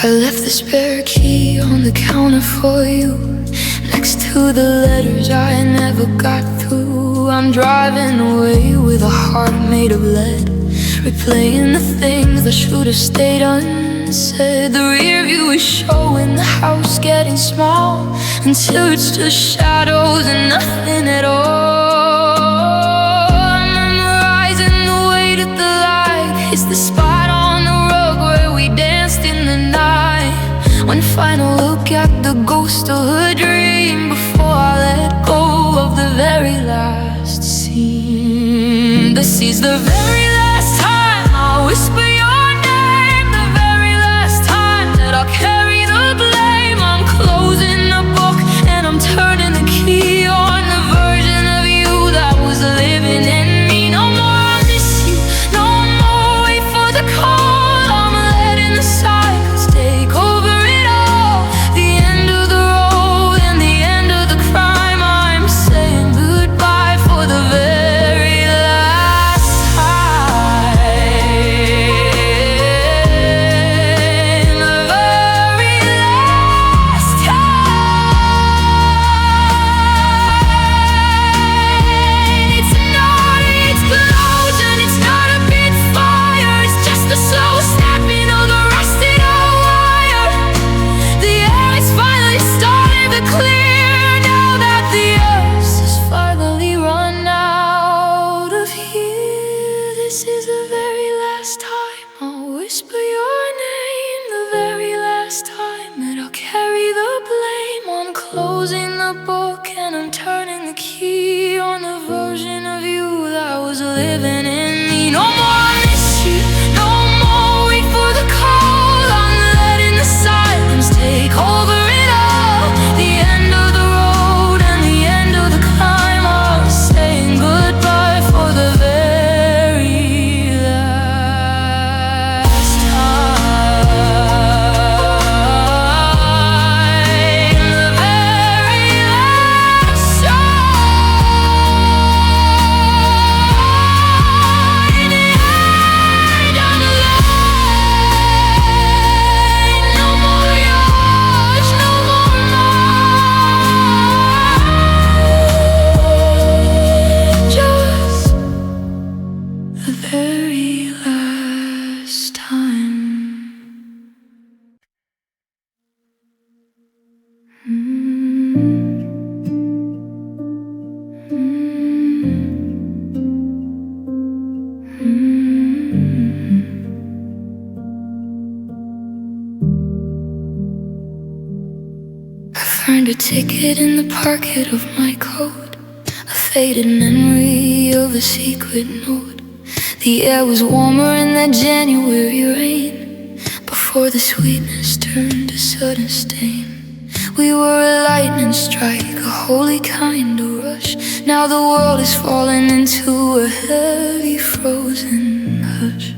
I left the spare key on the counter for you, next to the letters I never got through. I'm driving away with a heart made of lead, replaying the things that should have stayed unsaid. The rear view is showing the house getting small until it's just shadows and nothing at all. I'm memorizing the way that the light hits the spot on the rug where we danced in the night. One final look at the ghost of a dream before I let go of the very last scene. This is the very last time I'll whisper your name, the very last time that I'll carry the blame. I'm closing the book and I'm turning the key on the version of you that was living in me. No more I miss you, no more wait for the call. I'm letting the silence take over it all. The end of the road and the end of the crime. I'm saying goodbye for the very last time. The very last time. It's not an explosion, it's not a big fire, it's just a slow snapping of the rusted out wire. The air is finally starting to clear now that the earth has finally run out of here. This is the very last time I'll whisper your name, the very last time that I'll carry the blame. I'm closing the book and I'm turning the key on the version of you that was living in me. No more I miss you, no more wait for the call. I'm letting the silence take over it all. The end of the road and the end of the climb. I'm saying goodbye for the very last time. The very last time. In the end of the line. No more yours, no more mine. Just the very last time. I find a ticket in the pocket of my coat, a faded memory of a secret note. The air was warmer in that January rain, before the sweetness turned to sudden stain. We were a lightning strike, a holy kind of rush. Now the world is falling into a heavy frozen hush.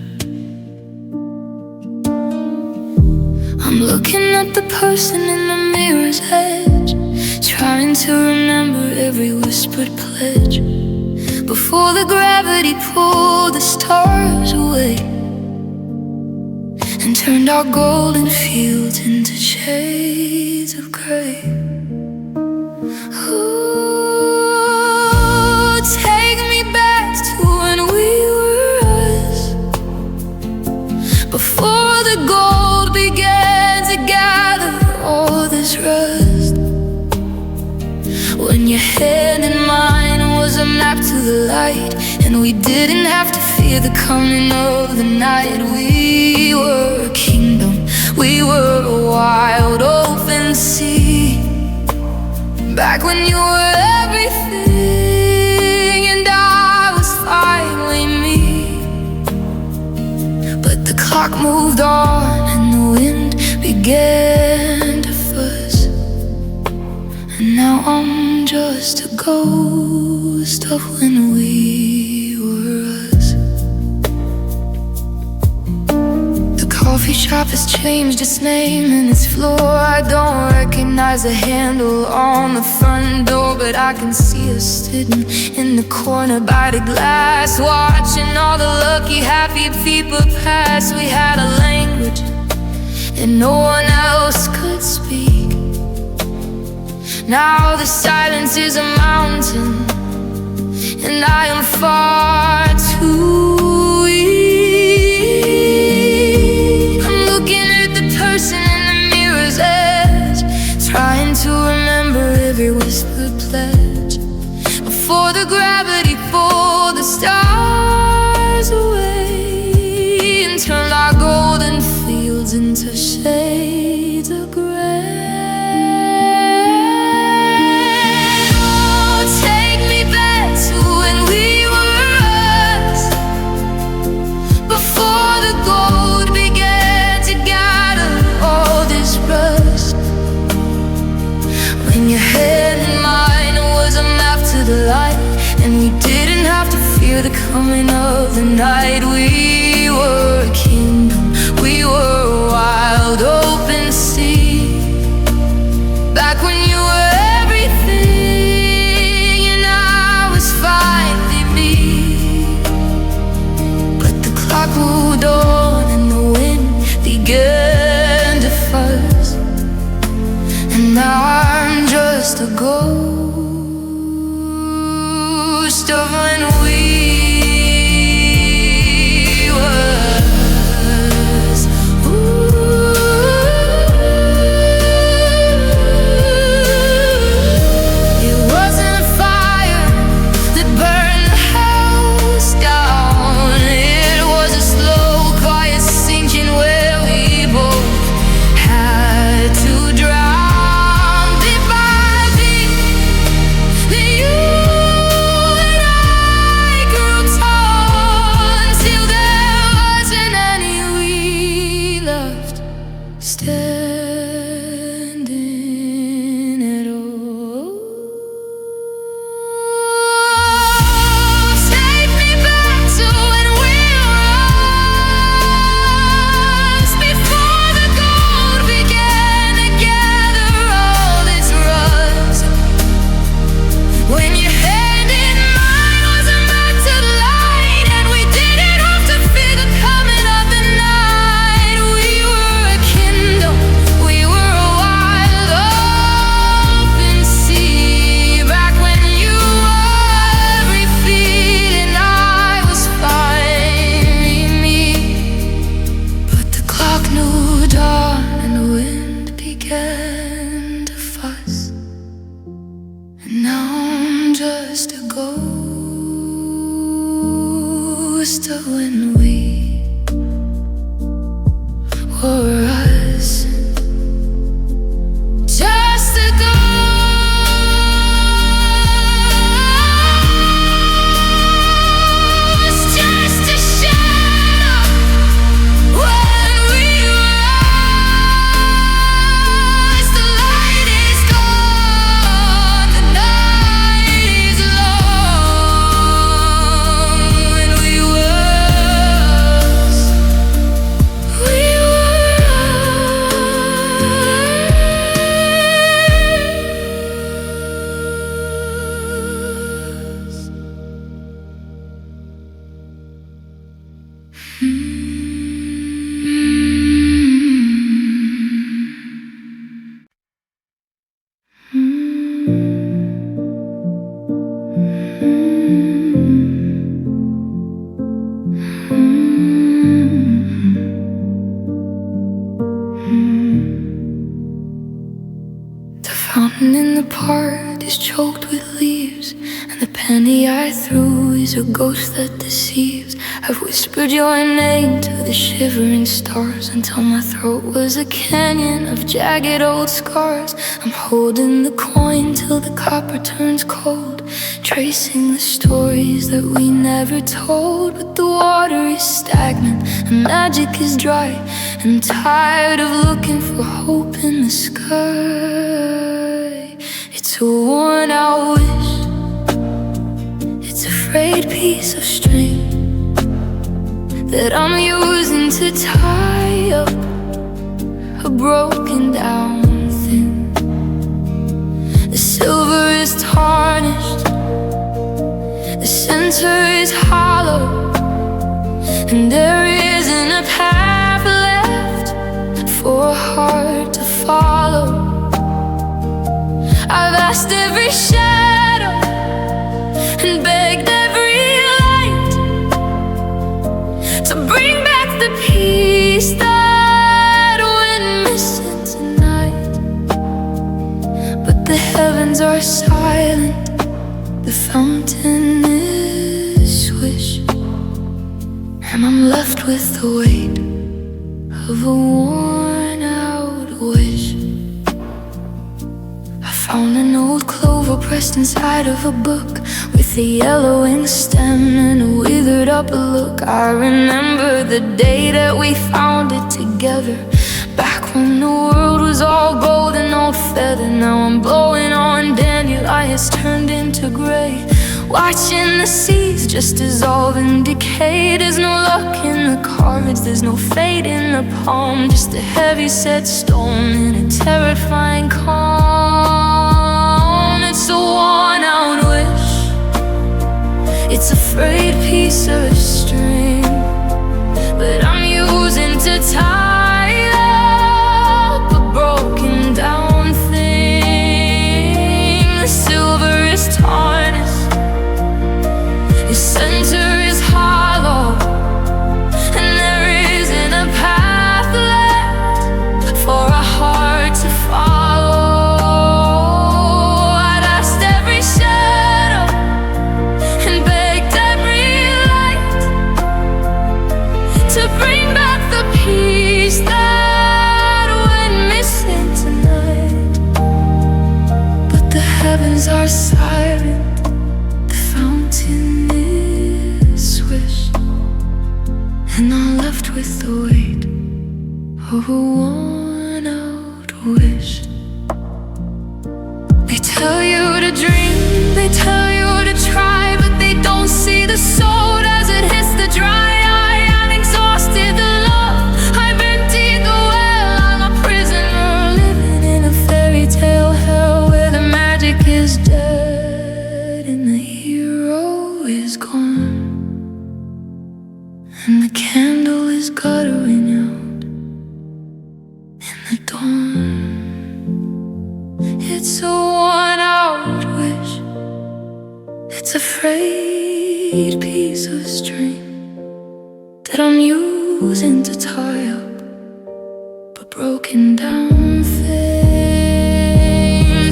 I'm looking at the person in the mirror's edge, trying to remember every whispered pledge. before the gravity pulled the stars away and turned our golden fields into shades of gray. Ooh, take me back to when we were us, before the gold began to gather all this rust. When your hand in mine was a map to the light, and we didn't have to fear the coming of the night. We were a kingdom, we were a wild open sea. Back when you were everything and I was finally me. But the clock moved on and the wind began to fuzz, and now I'm just a ghost of when we were us. The coffee shop has changed its name and its floor. I don't recognize the handle on the front door, but I can see us sitting in the corner by the glass, watching all the lucky, happy people pass. We had a language that no one else could speak. Now the silence is a mountain, and I am far too weak. I'm looking at the person in the mirror's edge, trying to remember every whispered pledge, before the gravity pulled the stars away and turned our golden fields into shades of gray. And we didn't have to fear the coming of the night. We were a kingdom, we were a wild open sea. Back when you were everything and I was finally me. But the clock moved on and the wind began to fuzz, and now I'm just a ghost of when we was. Ooh. It wasn't a fire that burned the house down. It was a slow, quiet sinking where we both had to drown bit by bit. You standing at all. Take me back to when we rose, before the gold began to gather all its rust. When your hand in mine was a map to the light, and we didn't have to fear the coming of the night. We were a kingdom, we were a wild open sea. Back when you were every feet and I was finally me. But the clock knew dawn and the wind began to fuss, and now I'm just a ghost of when we were us. Just a ghost, just a shadow when we were us. The light is gone, the night is long. When we were us, we were us. choked with leaves, and the penny I threw is a ghost that deceives. I've whispered your name to the shivering stars until my throat was a canyon of jagged old scars. I'm holding the coin till the copper turns cold, tracing the stories that we never told. But the water is stagnant and magic is dry, and I'm tired of looking for hope in the sky. It's a worn out wish, it's a frayed piece of string that I'm using to tie up a broken down thing. The silver is tarnished, the center is hollow, and there isn't a path left for a heart to follow. I've asked every shadow and begged every light to bring back the peace that went missing tonight. But the heavens are silent, the fountain is swish, and I'm left with the weight of a worn out wish. I found an old clover pressed inside of a book, with a yellowing stem and a withered up look. I remember the day that we found it together, back when the world was all gold and all feather. Now I'm blowing on dandelions turned into gray, watching the seas just dissolve and decay. There's no luck in the cards, there's no fate in the palm, just a heavy set stone and a terrifying calm. It's a worn out wish, it's a frayed piece of string that I'm using to tie up a broken down thing. The silver is tarnished, the center is hollow, and there isn't a path left for a heart to follow. I'd asked every shadow and begged every light to bring back the peace that went missing tonight. But the heavens are silent, the fountain is swished, and I'm left with the weight of a worn out wish. They tell you to dream, they tell you to try, but they don't see the soul as it hits the dry eye. I've exhausted the love, I've emptied the well. I'm a prisoner living in a fairy tale hell where the magic is dead and the hero is gone, and the candle is guttering out in the dawn. It's a worn out wish, it's a frayed piece of string that I'm using to tie up a broken down thing.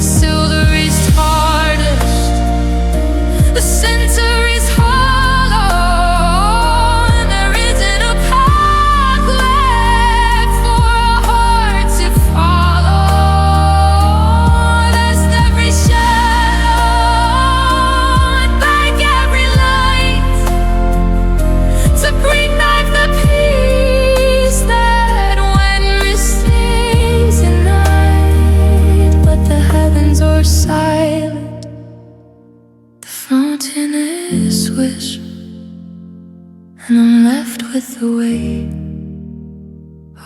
Silver is tarnished, the center is hollow, and there isn't a path left for a heart to follow. There's every shadow and beg every light to bring back the peace that went missing tonight. But the heavens are silent, the fountain is swish, and I'm left with the weight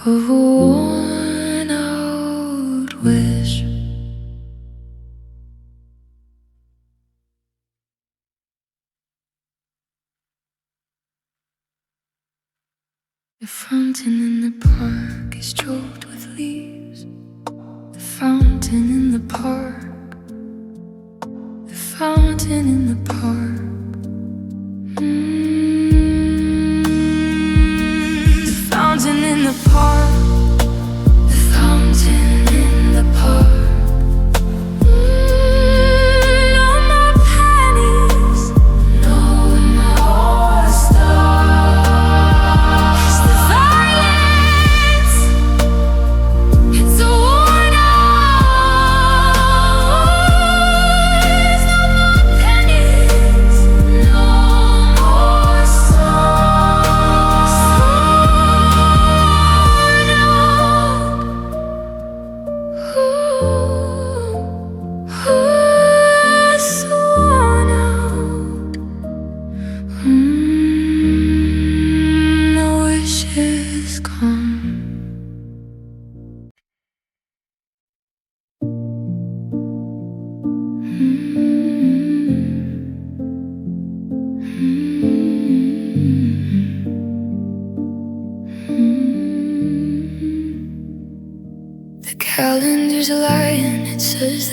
of a worn out wish. The fountain in the park is choked with leaves. The fountain in the park, the fountain in the park. The fountain in the park, the fountain in the park.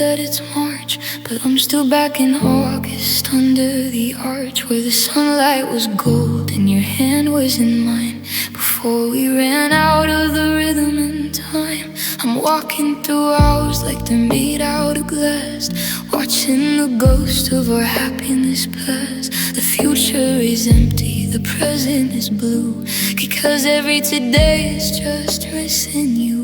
that it's March, but I'm still back in August under the arch where the sunlight was gold and your hand was in mine before we ran out of the rhythm and time. I'm walking through hours like they're made out of glass, watching the ghost of our happiness pass. The future is empty, the present is blue, because every today is just missing you.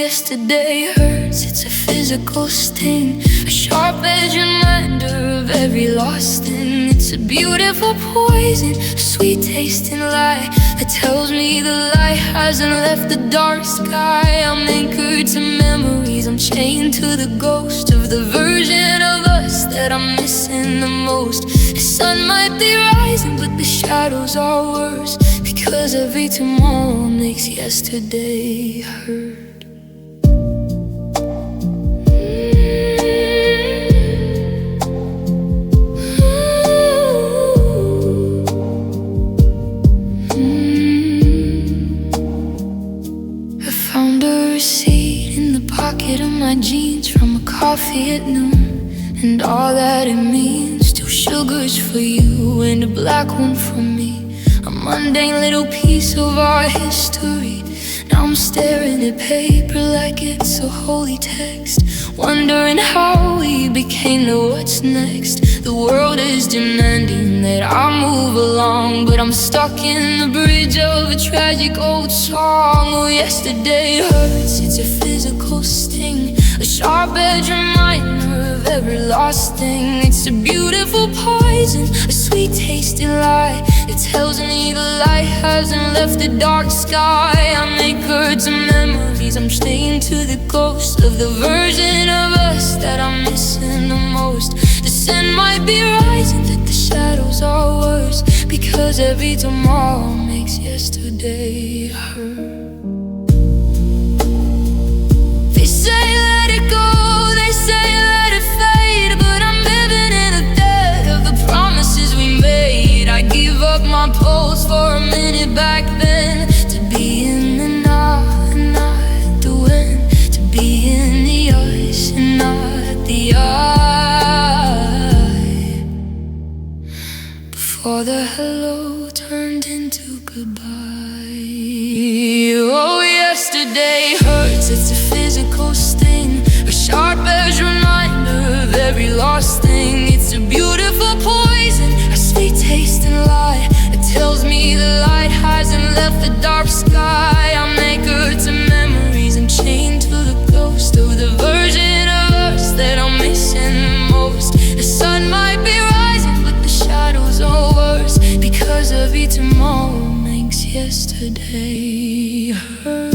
Yesterday hurts, it's a physical sting, a sharp-edged reminder of every lost thing. It's a beautiful poison, a sweet-tasting lie that tells me the light hasn't left the dark sky. I'm anchored to memories, I'm chained to the ghost of the version of us that I'm missing the most. The sun might be rising, but the shadows are worse, because every tomorrow makes yesterday hurt. Of my jeans from a coffee at noon, and all that it means. 2 sugars for you and a black one for me, a mundane little piece of our history. Now I'm staring at paper like it's a holy text, wondering how we became the what's next. The world is demanding that I move along, but I'm stuck in the bridge of a tragic old song. Oh, yesterday hurts, it's a physical sting, a sharp-edged reminder of every lost thing. It's a beautiful poison, a sweet-tasting lie that tells me the light hasn't left the dark sky. I'm anchored to memories, I'm chained to the ghost of the version of us that I'm missing the most. The sun might be rising, but the shadows are worse, because every tomorrow makes yesterday hurt. They say let it go, they say let it fade, but I'm living in the dead of the promises we made. I give up my pulse for a minute back then, to be in the now and not the when, to be in the us and not the I. Before the hello turned into goodbye. Oh, yesterday hurts, it's a physical sting, a sharp-edged reminder of every lost thing. It's a beautiful poison, a sweet-tasting lie that tells me the light hasn't left the dark sky. I'm anchored to memories, I'm chained to the ghost of the version of us that I'm missing the most. The sun might be rising, but the shadows are worse, because every tomorrow makes yesterday hurt.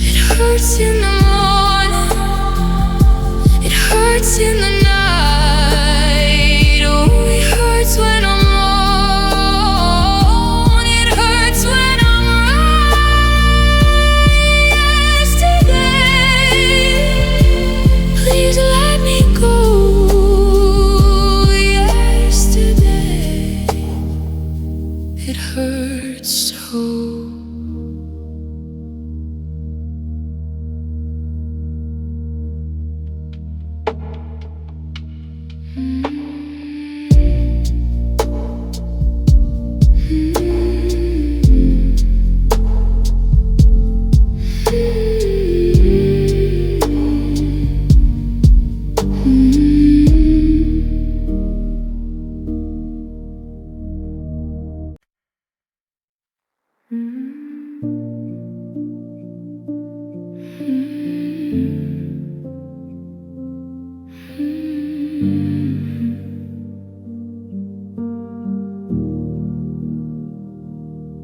It hurts in the morning, it hurts in the night. Oh, it hurts when I'm wrong, it hurts when I'm right. Yesterday, please let me go. Yesterday, it hurts so.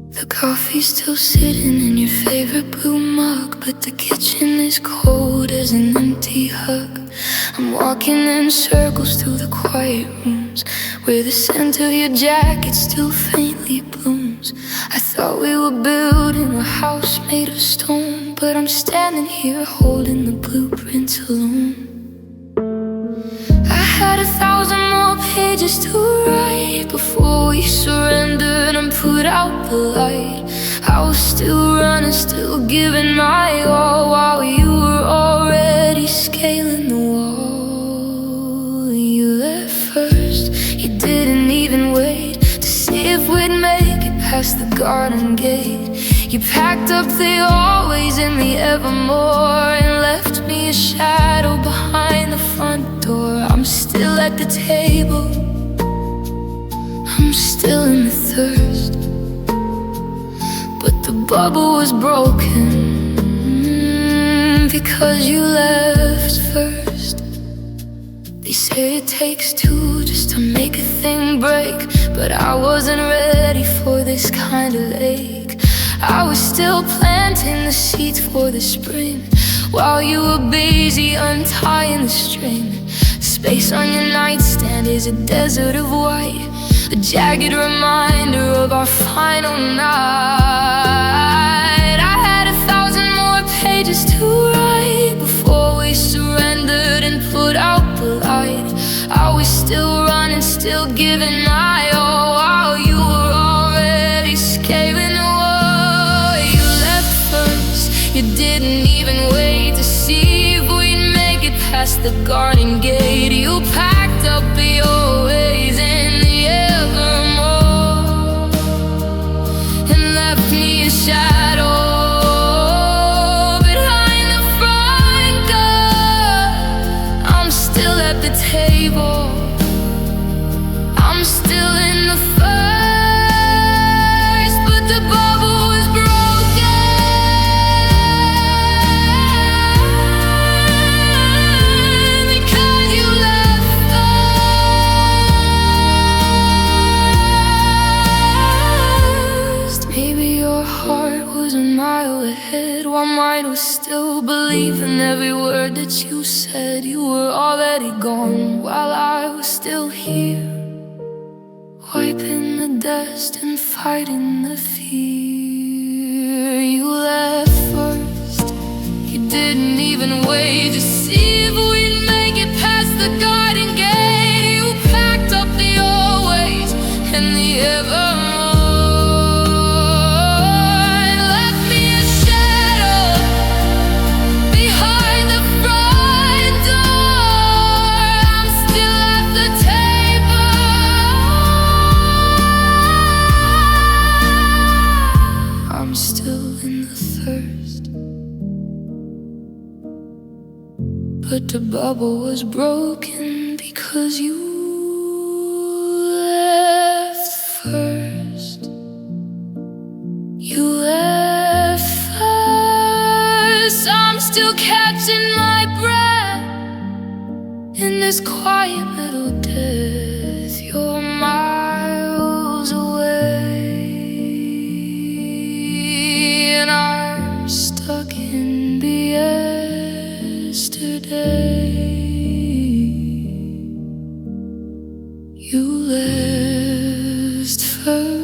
The coffee's still sitting in your favorite blue mug, but the kitchen is cold as an empty hug. I'm walking in circles through the quiet rooms, where the scent of your jacket still faintly blooms. I thought we were building a house made of stone, but I'm standing here holding the blueprints alone. I had 1,000 more pages pages to write before we surrendered and put out the light. I was still running, still giving my all, while you were already scaling the wall. You left first, you didn't even wait to see if we'd make it past the garden gate. You packed up the always and the evermore and left me a shadow behind the front door. I'm still at the table, I'm still in the thirst, but the bubble was broken because you left first. They say it takes two just to make a thing break, but I wasn't ready for this kind of ache. I was still planting the seeds for the spring, while you were busy untying the string. Space on your nightstand is a desert of white, a jagged reminder of our final night. I had 1,000 more pages to write before we surrendered and put out the light. I was still running, still giving my all, while you were already scaling the wall. You left first, you didn't even wait to see if we'd make it past the garden gate. You packed up your ways and the evermore and left me a shadow behind the front door. I'm still at the table, I'm still in the first, but the bubble was broken because you left first. Maybe your heart was a mile ahead, while mine was still believing every word that you said. You were already gone while I was still here, wiping the dust and fighting the fear. You left first, you didn't even wait to see if we'd make it past the garden gate. You packed up the always and the evermore and left me a shadow behind the front door. I'm still at the table, I'm still in the thirst, but the bubble was broken because you left first. You left first. I'm still catching my breath in this quiet little death. You're miles away and I'm stuck in the yesterday. You left first.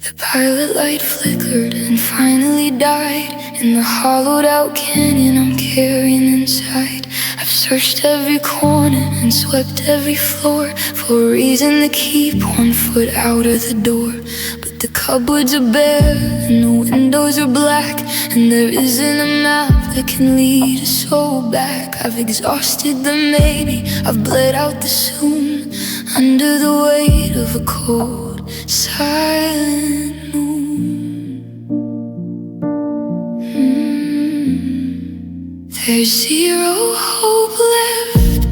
The pilot light flickered and finally died in the hollowed out canyon I'm carrying inside. I've searched every corner and swept every floor for a reason to keep one foot out of the door. But the cupboards are bare and the windows are black, and there isn't a map that can lead us all back. I've exhausted the maybe, I've bled out the soon, under the weight of a cold, silent moon. There's zero hope left,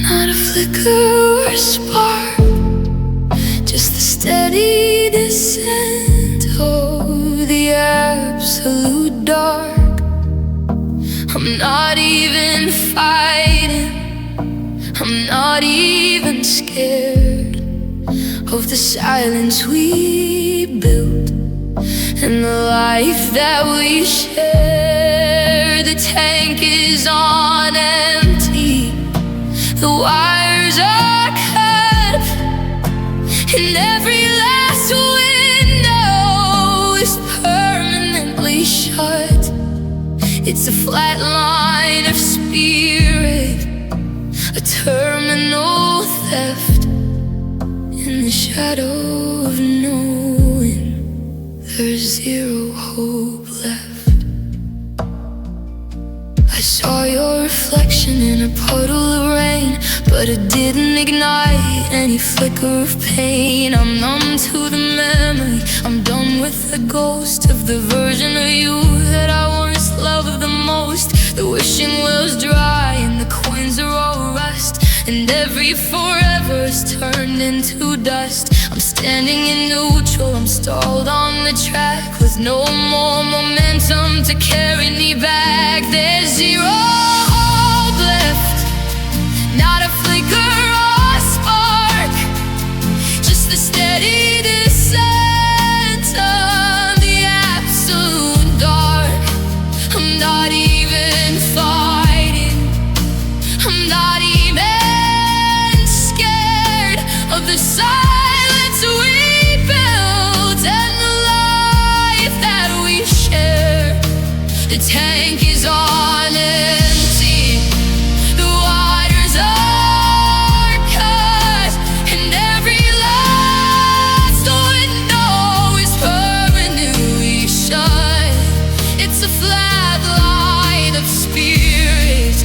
not a flicker or a spark, just the steady descent of the absolute. absolute dark. I'm not even fighting, I'm not even scared of the silence we built and the life that we share. The tank is on empty, the wires are cut, and every last window is permanently shut. It's a flat line of spirit, a terminal theft, in the shadow of knowing there's zero hope left. I saw your reflection in a puddle of rain, but it didn't ignite any flicker of pain. I'm numb to the memory, I'm done with the ghost of the version of you that I once loved the most. The wishing well's dry and the coins are all rust, and every forever is turned into dust. I'm standing in neutral, I'm stalled on the track with no more momentum to carry me back. There's zero hope left, not a flicker or spark, just the steady descent of the absolute dark. I'm not even fighting, I'm not even scared of the silence we built and the life that we share. The tank is on empty, the wires are cut, and every last window is permanently shut. It's a flat line of spirit,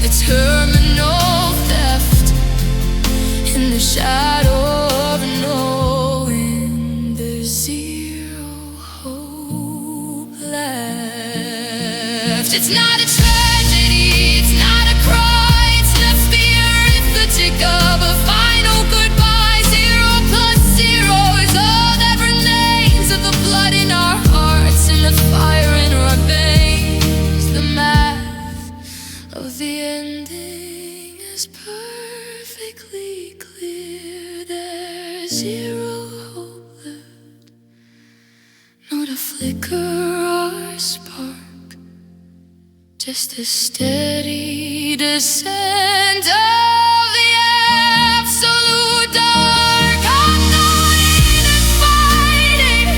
a terminal theft, in the shadow of knowing there's zero hope left. It's not a tragedy, it's not a cry, it's just the arithmetic of a final goodbye. 0 plus 0 is all that remains of the blood in our hearts and the fire in our veins. The math of the ending is perfectly clear. There's zero hope left, not a flicker or spark, just a steady descent of the absolute dark. I'm not even fighting,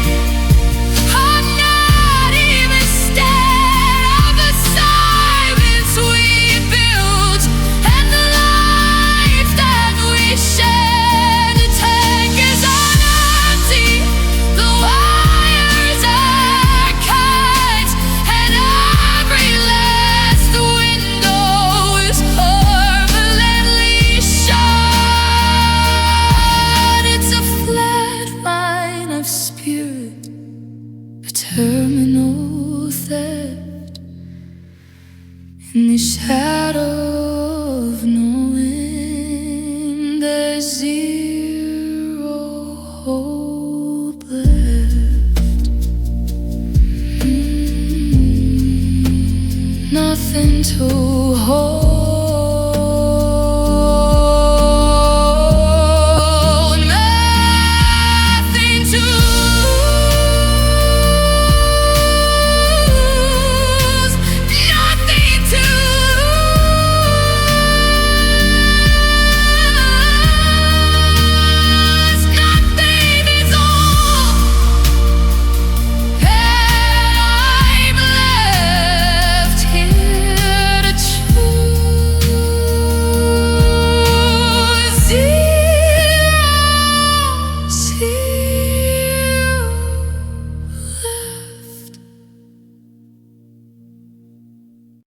I'm not even scared of the silence we built and the life that we share. The tank is on empty, the wires are cut, and every last window is permanently shut. It's a flat line of spirit, a terminal theft, in the shadow of knowing there's zero hope left. Nothing to hold